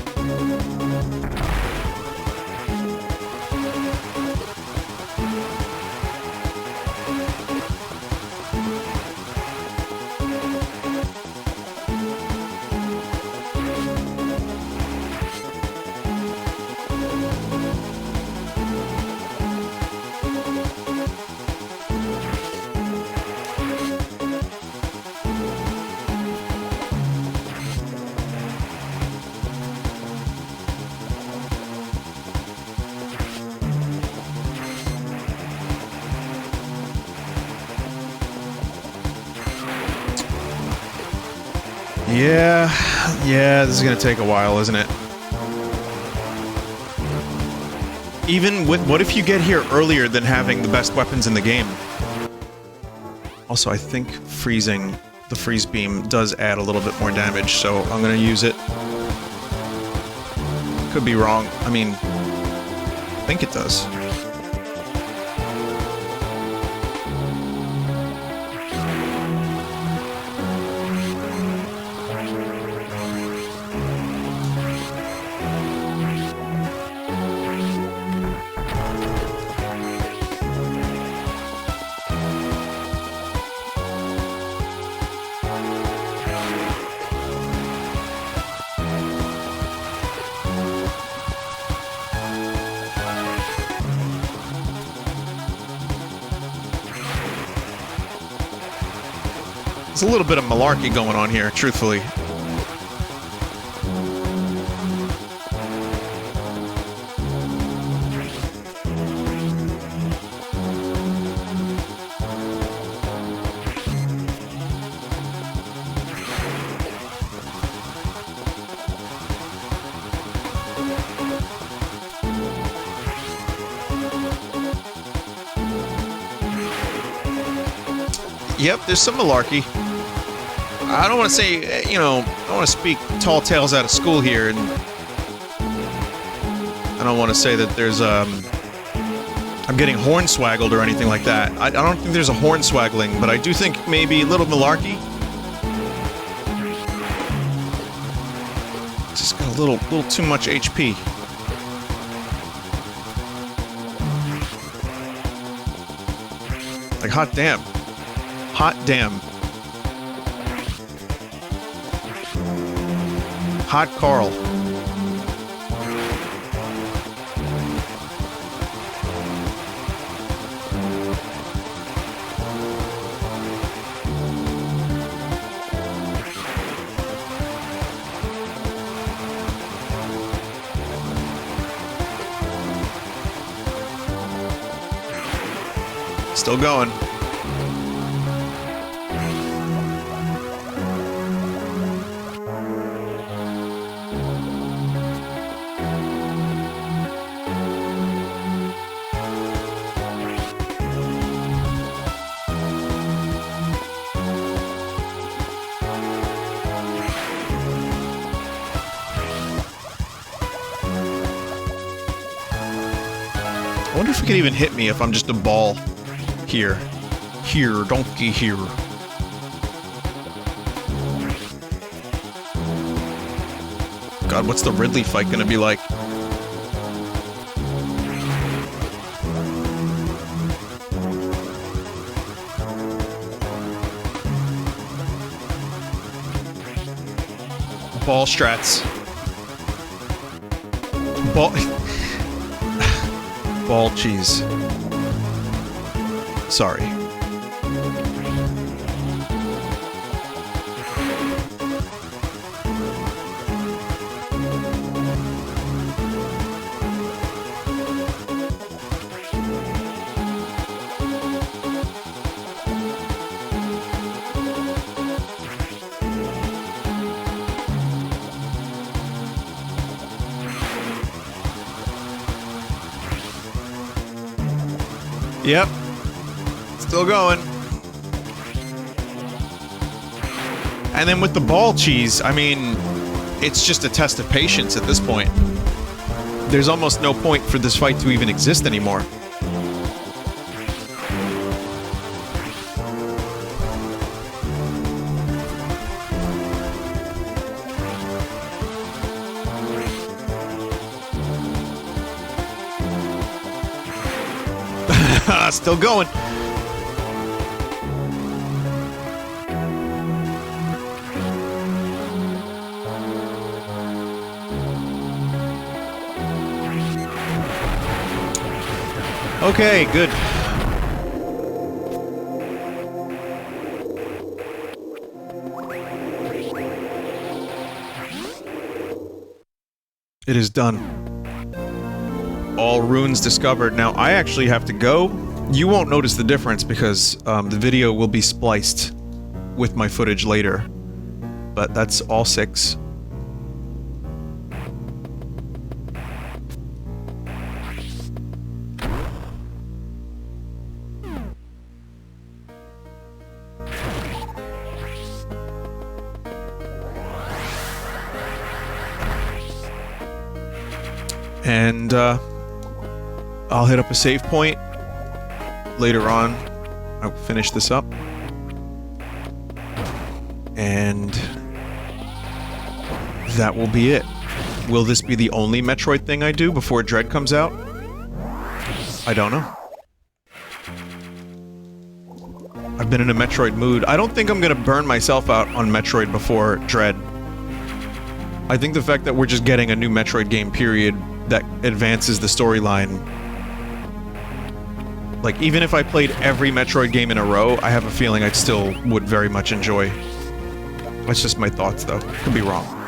Speaker 1: Yeah, this is gonna take a while, isn't it? Even with, what if you get here earlier than having the best weapons in the game? Also, I think freezing the freeze beam does add a little bit more damage, so I'm gonna use it. Could be wrong. I mean, I think it does. There's a little bit of malarkey going on here, truthfully. Yep, there's some malarkey. I don't want to say, you know, I don't want to speak tall tales out of school here, and I don't want to say that there's, I'm getting hornswaggled or anything like that. I don't think there's a hornswaggling, but I do think maybe a little malarkey. Just got a little too much HP. Like, hot damn. Hot damn. Hot Carl. Still going. I wonder if it could even hit me if I'm just a ball. Here. Here, donkey, here. God, what's the Ridley fight gonna be like? Ball strats. Ball... Ball cheese. Sorry. Yep. Still going. And then with the ball cheese, I mean, it's just a test of patience at this point. There's almost no point for this fight to even exist anymore. Still going. Okay, good. It is done. All runes discovered. Now, I actually have to go. You won't notice the difference because the video will be spliced with my footage later. But that's all 6. And I'll hit up a save point. Later on, I'll finish this up. And that will be it. Will this be the only Metroid thing I do before Dread comes out? I don't know. I've been in a Metroid mood. I don't think I'm gonna burn myself out on Metroid before Dread. I think the fact that we're just getting a new Metroid game, period, that advances the storyline. Like, even if I played every Metroid game in a row, I have a feeling I still would very much enjoy. That's just my thoughts, though. Could be wrong.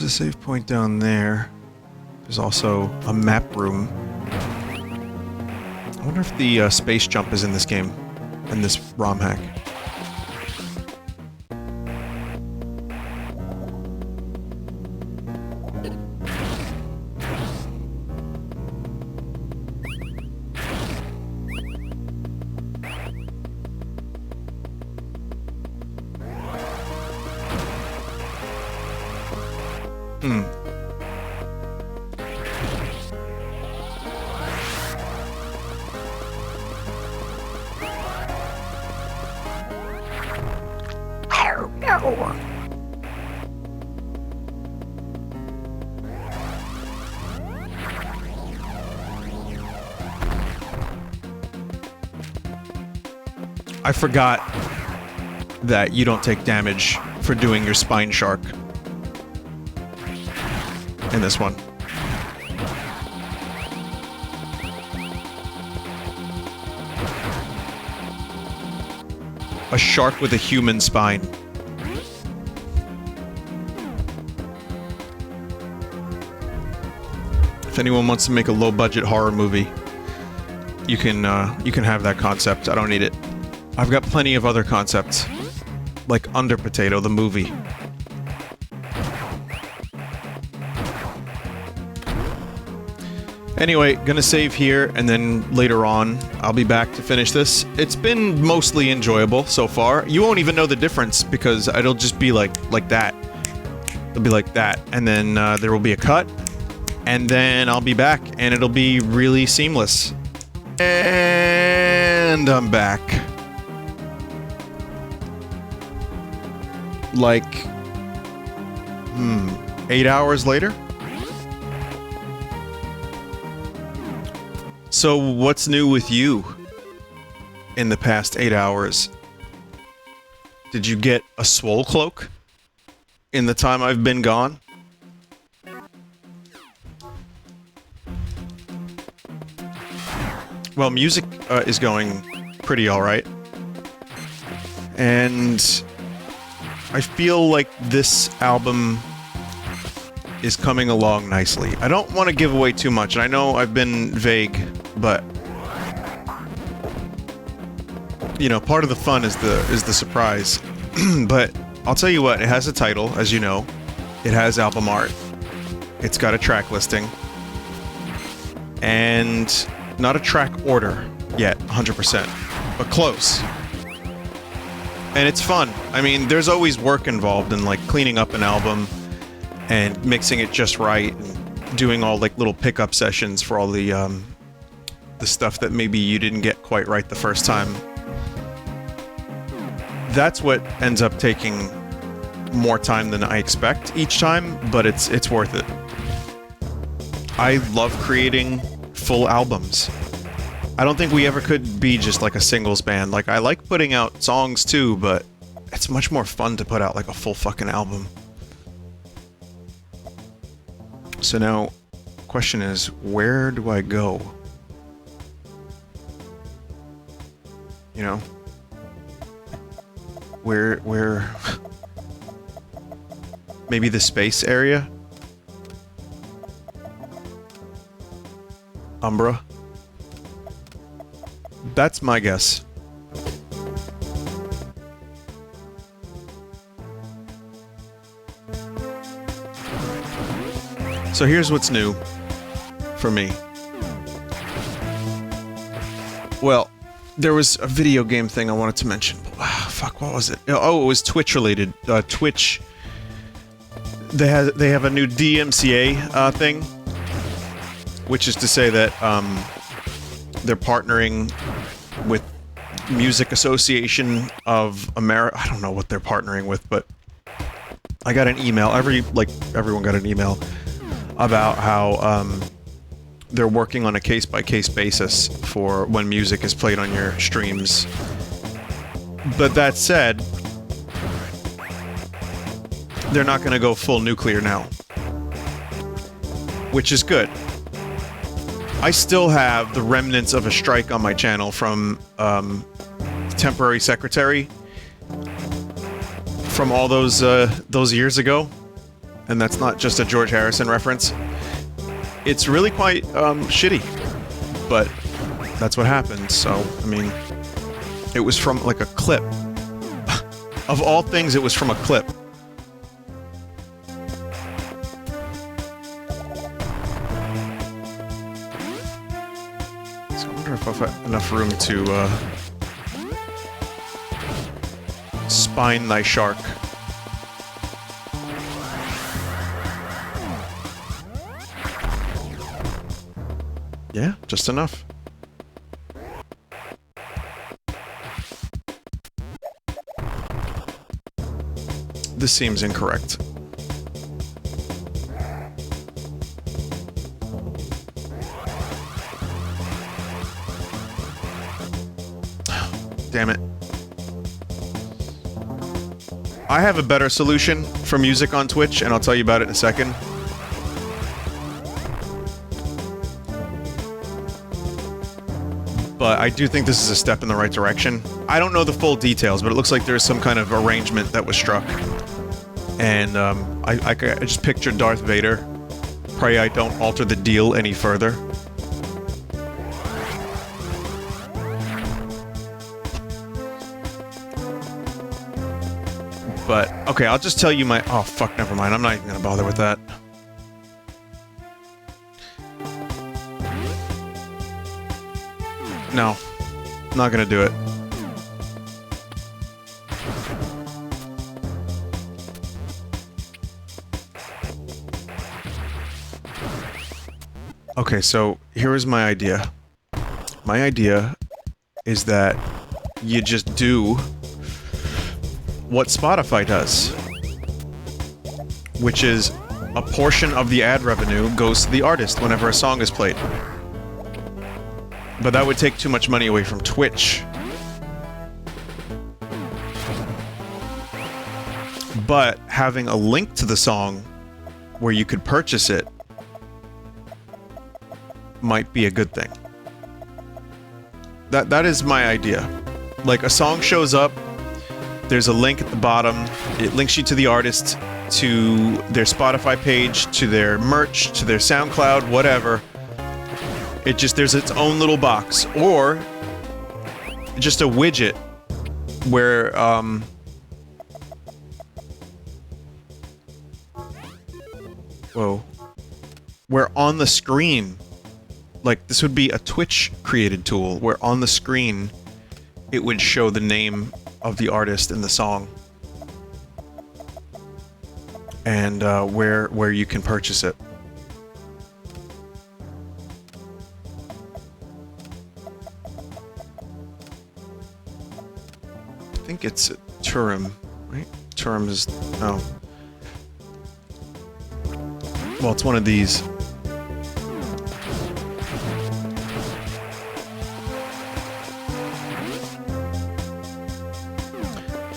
Speaker 1: Save point down there. There's also a map room. I wonder if the space jump is in this game, in this ROM hack. I forgot that you don't take damage for doing your spine shark in this one. A shark with a human spine. If anyone wants to make a low-budget horror movie, you can have that concept. I don't need it. I've got plenty of other concepts, like Under Potato, the movie. Anyway, gonna save here, and then later on, I'll be back to finish this. It's been mostly enjoyable so far. You won't even know the difference, because it'll just be like that. It'll be like that, and then there will be a cut, and then I'll be back, and it'll be really seamless. And I'm back. Like, 8 hours later? So, what's new with you in the past 8 hours? Did you get a swole cloak in the time I've been gone? Well, music is going pretty alright. And I feel like this album is coming along nicely. I don't want to give away too much, and I know I've been vague, but you know, part of the fun is the surprise. But I'll tell you what, it has a title, as you know. It has album art. It's got a track listing. And not a track order yet, 100%, but close. And it's fun. I mean, there's always work involved in like cleaning up an album and mixing it just right, and doing all like little pickup sessions for all the stuff that maybe you didn't get quite right the first time. That's what ends up taking more time than I expect each time, but it's worth it. I love creating full albums. I don't think we ever could be just like a singles band. Like, I like putting out songs too, but it's much more fun to put out like a full fucking album. So now, the question is, where do I go? You know? Where... Maybe the space area? Umbra? That's my guess. So here's what's new for me. Well, there was a video game thing I wanted to mention. Fuck, what was it? Oh, it was Twitch related. Twitch. They have a new DMCA thing, which is to say that they're partnering with Music Association of America. I don't know what they're partnering with, but I got an email. Everyone got an email about how they're working on a case-by-case basis for when music is played on your streams. But that said, they're not going to go full nuclear now, which is good. I still have the remnants of a strike on my channel from temporary secretary from all those years ago. And that's not just a George Harrison reference. It's really quite shitty, but that's what happened. So, I mean, it was from like a clip. Of all things, it was from a clip. So I wonder if I've got enough room to spine thy shark. Yeah, just enough. This seems incorrect. Damn it. I have a better solution for music on Twitch, and I'll tell you about it in a second. But I do think this is a step in the right direction. I don't know the full details, but it looks like there's some kind of arrangement that was struck. And I just pictured Darth Vader. Pray I don't alter the deal any further. But, okay, I'll just tell you my... Oh, fuck, never mind. I'm not even gonna bother with that. No. Not gonna do it. Okay, so here is my idea. My idea is that you just do what Spotify does, which is a portion of the ad revenue goes to the artist whenever a song is played. But that would take too much money away from Twitch. But having a link to the song where you could purchase it might be a good thing. That is my idea. Like, a song shows up, there's a link at the bottom, it links you to the artist, to their Spotify page, to their merch, to their SoundCloud, whatever. It just, there's its own little box. Or just a widget where, whoa. Where on the screen, like, this would be a Twitch-created tool, where on the screen it would show the name of the artist in the song. And where you can purchase it. I think it's Turim, right? Turim is... oh. Well, it's one of these.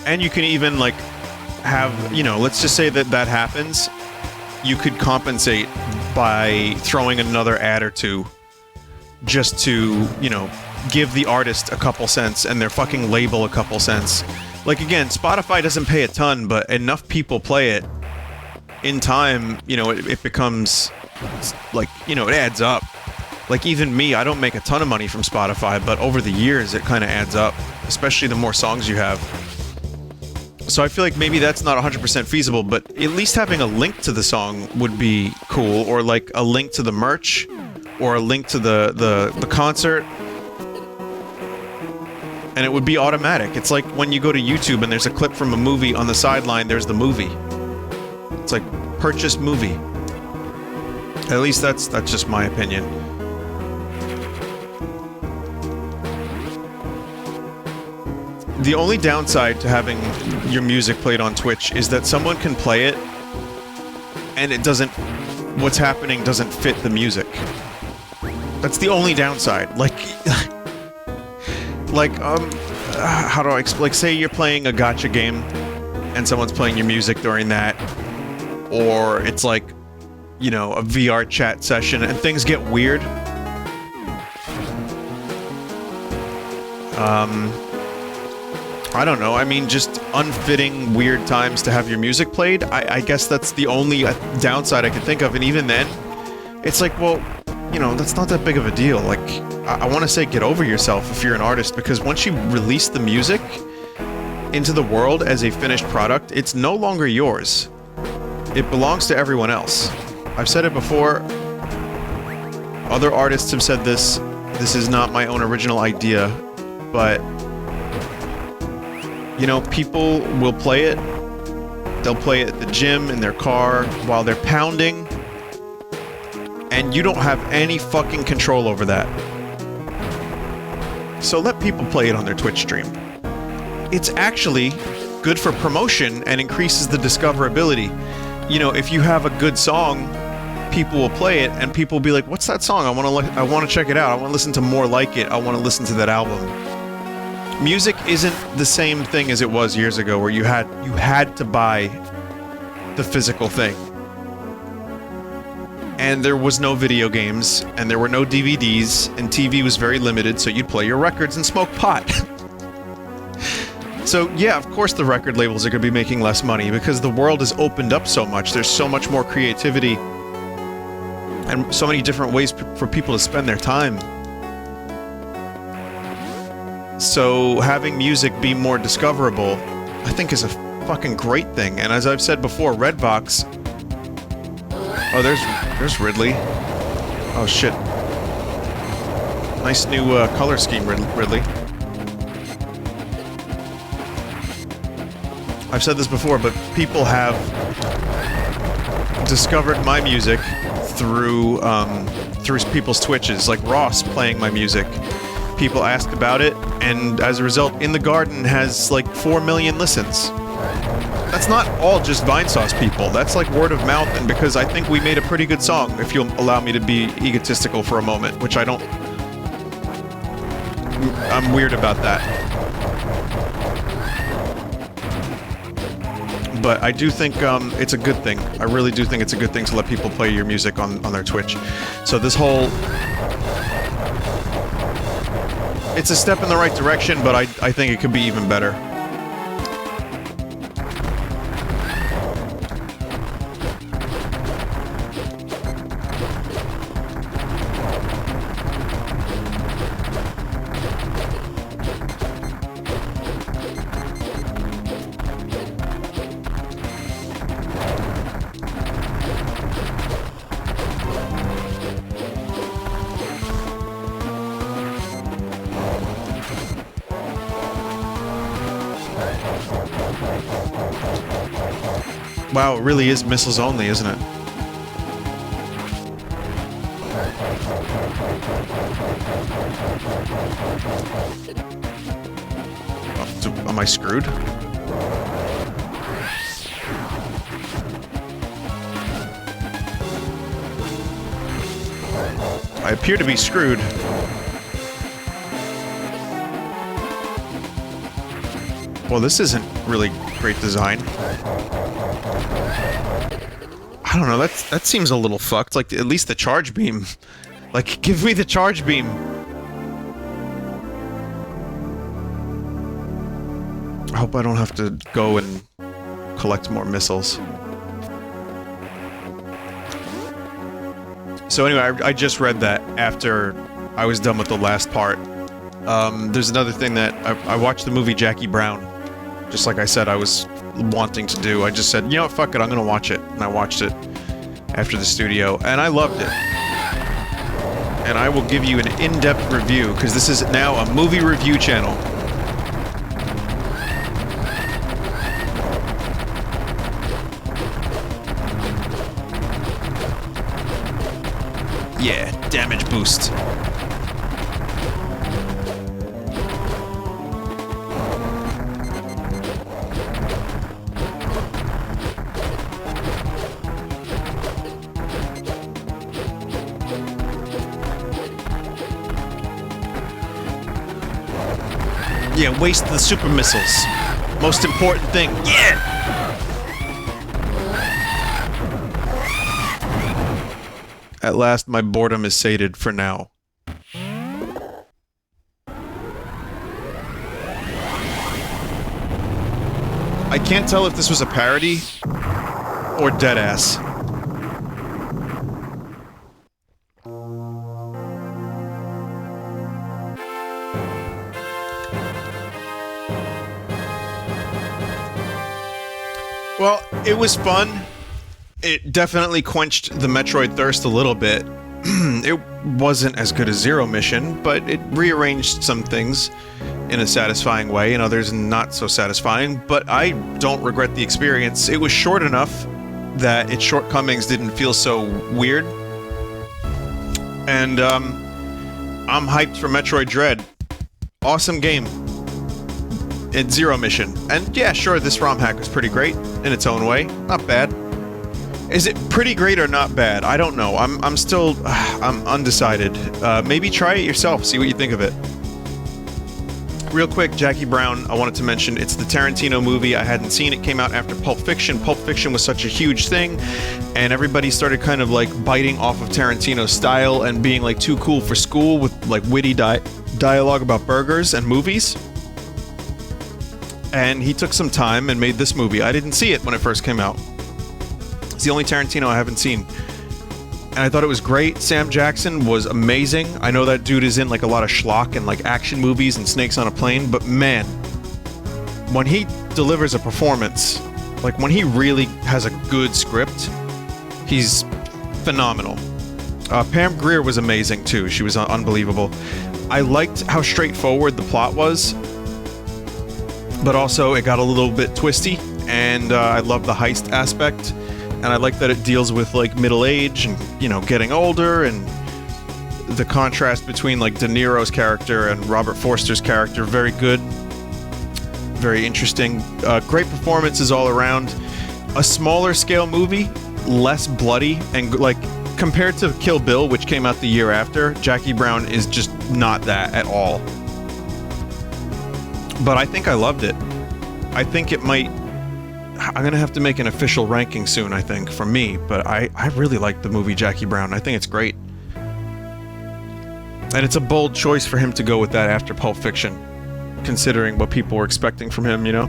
Speaker 1: And you can even, like, have, you know, let's just say that that happens. You could compensate by throwing another ad or two just to, you know, give the artist a couple cents and their fucking label a couple cents. Like, again, Spotify doesn't pay a ton, but enough people play it. In time, you know, it becomes, like, you know, it adds up. Like, even me, I don't make a ton of money from Spotify, but over the years, it kind of adds up. Especially the more songs you have. So I feel like maybe that's not 100% feasible, but at least having a link to the song would be cool, or like a link to the merch, or a link to the concert. And it would be automatic. It's like when you go to YouTube and there's a clip from a movie on the sideline, there's the movie. It's like, purchase movie. At least that's just my opinion. The only downside to having your music played on Twitch is that someone can play it and it doesn't... what's happening doesn't fit the music. That's the only downside. Like... like, how do I explain? Like, say you're playing a gacha game and someone's playing your music during that. Or it's like, you know, a VR chat session and things get weird. I don't know, I mean, just unfitting weird times to have your music played. I guess that's the only downside I can think of, and even then, it's like, well, you know, that's not that big of a deal. Like, I want to say get over yourself if you're an artist, because once you release the music into the world as a finished product, it's no longer yours. It belongs to everyone else. I've said it before, other artists have said this, this is not my own original idea, but... you know, people will play it. They'll play it at the gym, in their car, while they're pounding. And you don't have any fucking control over that. So let people play it on their Twitch stream. It's actually good for promotion and increases the discoverability. You know, if you have a good song, people will play it, and people will be like, what's that song? I want to check it out. I want to listen to more like it. I want to listen to that album. Music isn't the same thing as it was years ago, where you had to buy the physical thing. And there was no video games, and there were no DVDs, and TV was very limited, so you'd play your records and smoke pot. So yeah, of course the record labels are going to be making less money, because the world has opened up so much. There's so much more creativity, and so many different ways for people to spend their time. So having music be more discoverable, I think, is a fucking great thing. And as I've said before, Redbox... oh, there's Ridley. Oh, shit. Nice new color scheme, Ridley. I've said this before, but people have discovered my music through people's Twitches, like Ross playing my music. People asked about it, and as a result, In the Garden has like 4 million listens. That's not all just Vinesauce people. That's like word of mouth, and because I think we made a pretty good song, if you'll allow me to be egotistical for a moment, which I don't... I'm weird about that. But I do think it's a good thing. I really do think it's a good thing to let people play your music on their Twitch. So this whole... It's a step in the right direction, but I think it could be even better. Wow, it really is missiles only, isn't it? Am I screwed? I appear to be screwed. Well, this isn't really great design. I don't know, that seems a little fucked. Like, at least the charge beam. Like, give me the charge beam. I hope I don't have to go and collect more missiles. So anyway, I just read that after I was done with the last part. There's another thing that... I watched the movie Jackie Brown. Just like I said, I was wanting to do. I just said, you know what, fuck it, I'm gonna watch it. And I watched it after the studio, and I loved it. And I will give you an in-depth review, because this is now a movie review channel. Yeah, damage boost. Yeah, waste the super missiles. Most important thing. Yeah! At last, my boredom is sated for now. I can't tell if this was a parody or deadass. Well, it was fun. It definitely quenched the Metroid thirst a little bit. It wasn't as good as Zero Mission, but it rearranged some things in a satisfying way, and others not so satisfying, but I don't regret the experience. It was short enough that its shortcomings didn't feel so weird. And, I'm hyped for Metroid Dread. Awesome game. It's Zero Mission. And yeah, sure, this ROM hack was pretty great in its own way. Not bad. Is it pretty great or not bad? I don't know. I'm still... I'm undecided. Maybe try it yourself, see what you think of it. Real quick, Jackie Brown, I wanted to mention, it's the Tarantino movie. I hadn't seen it. Came out after Pulp Fiction. Pulp Fiction was such a huge thing, and everybody started kind of like biting off of Tarantino's style and being like too cool for school with like witty dialogue about burgers and movies. And he took some time and made this movie. I didn't see it when it first came out. It's the only Tarantino I haven't seen. And I thought it was great. Sam Jackson was amazing. I know that dude is in like a lot of schlock and like action movies and Snakes on a Plane, but man, when he delivers a performance, like when he really has a good script, he's phenomenal. Pam Grier was amazing too. She was unbelievable. I liked how straightforward the plot was, but also it got a little bit twisty, and I love the heist aspect, and I like that it deals with like middle age and, you know, getting older, and the contrast between like De Niro's character and Robert Forster's character. Very good, very interesting, great performances all around. A smaller scale movie, less bloody, and like compared to Kill Bill, which came out the year after, Jackie Brown is just not that at all. But I think I loved it. I think it might... I'm gonna have to make an official ranking soon, I think, for me, but I really like the movie Jackie Brown. I think it's great. And it's a bold choice for him to go with that after Pulp Fiction, considering what people were expecting from him, you know?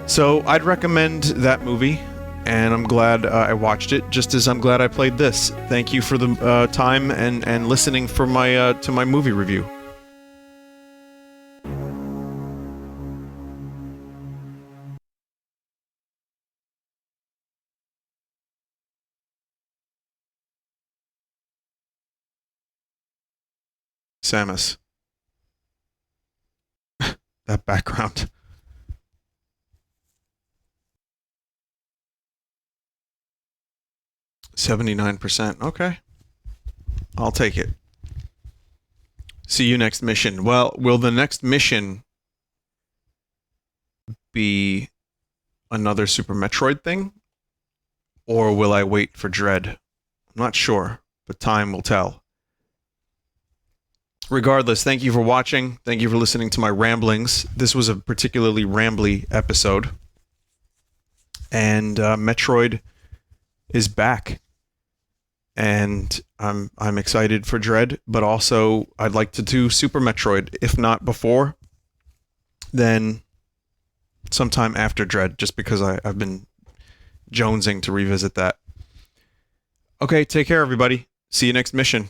Speaker 1: So I'd recommend that movie, and I'm glad I watched it, just as I'm glad I played this. Thank you for the time and listening for my to my movie review. Samus. That background. %. Okay. I'll take it. See you next mission. Well, will the next mission be another Super Metroid thing? Or will I wait for Dread? I'm not sure, but time will tell. Regardless, thank you for watching. Thank you for listening to my ramblings. This was a particularly rambly episode. And Metroid is back. And I'm excited for Dread, but also I'd like to do Super Metroid. If not before, then sometime after Dread, just because I've been jonesing to revisit that. Okay, take care, everybody. See you next mission.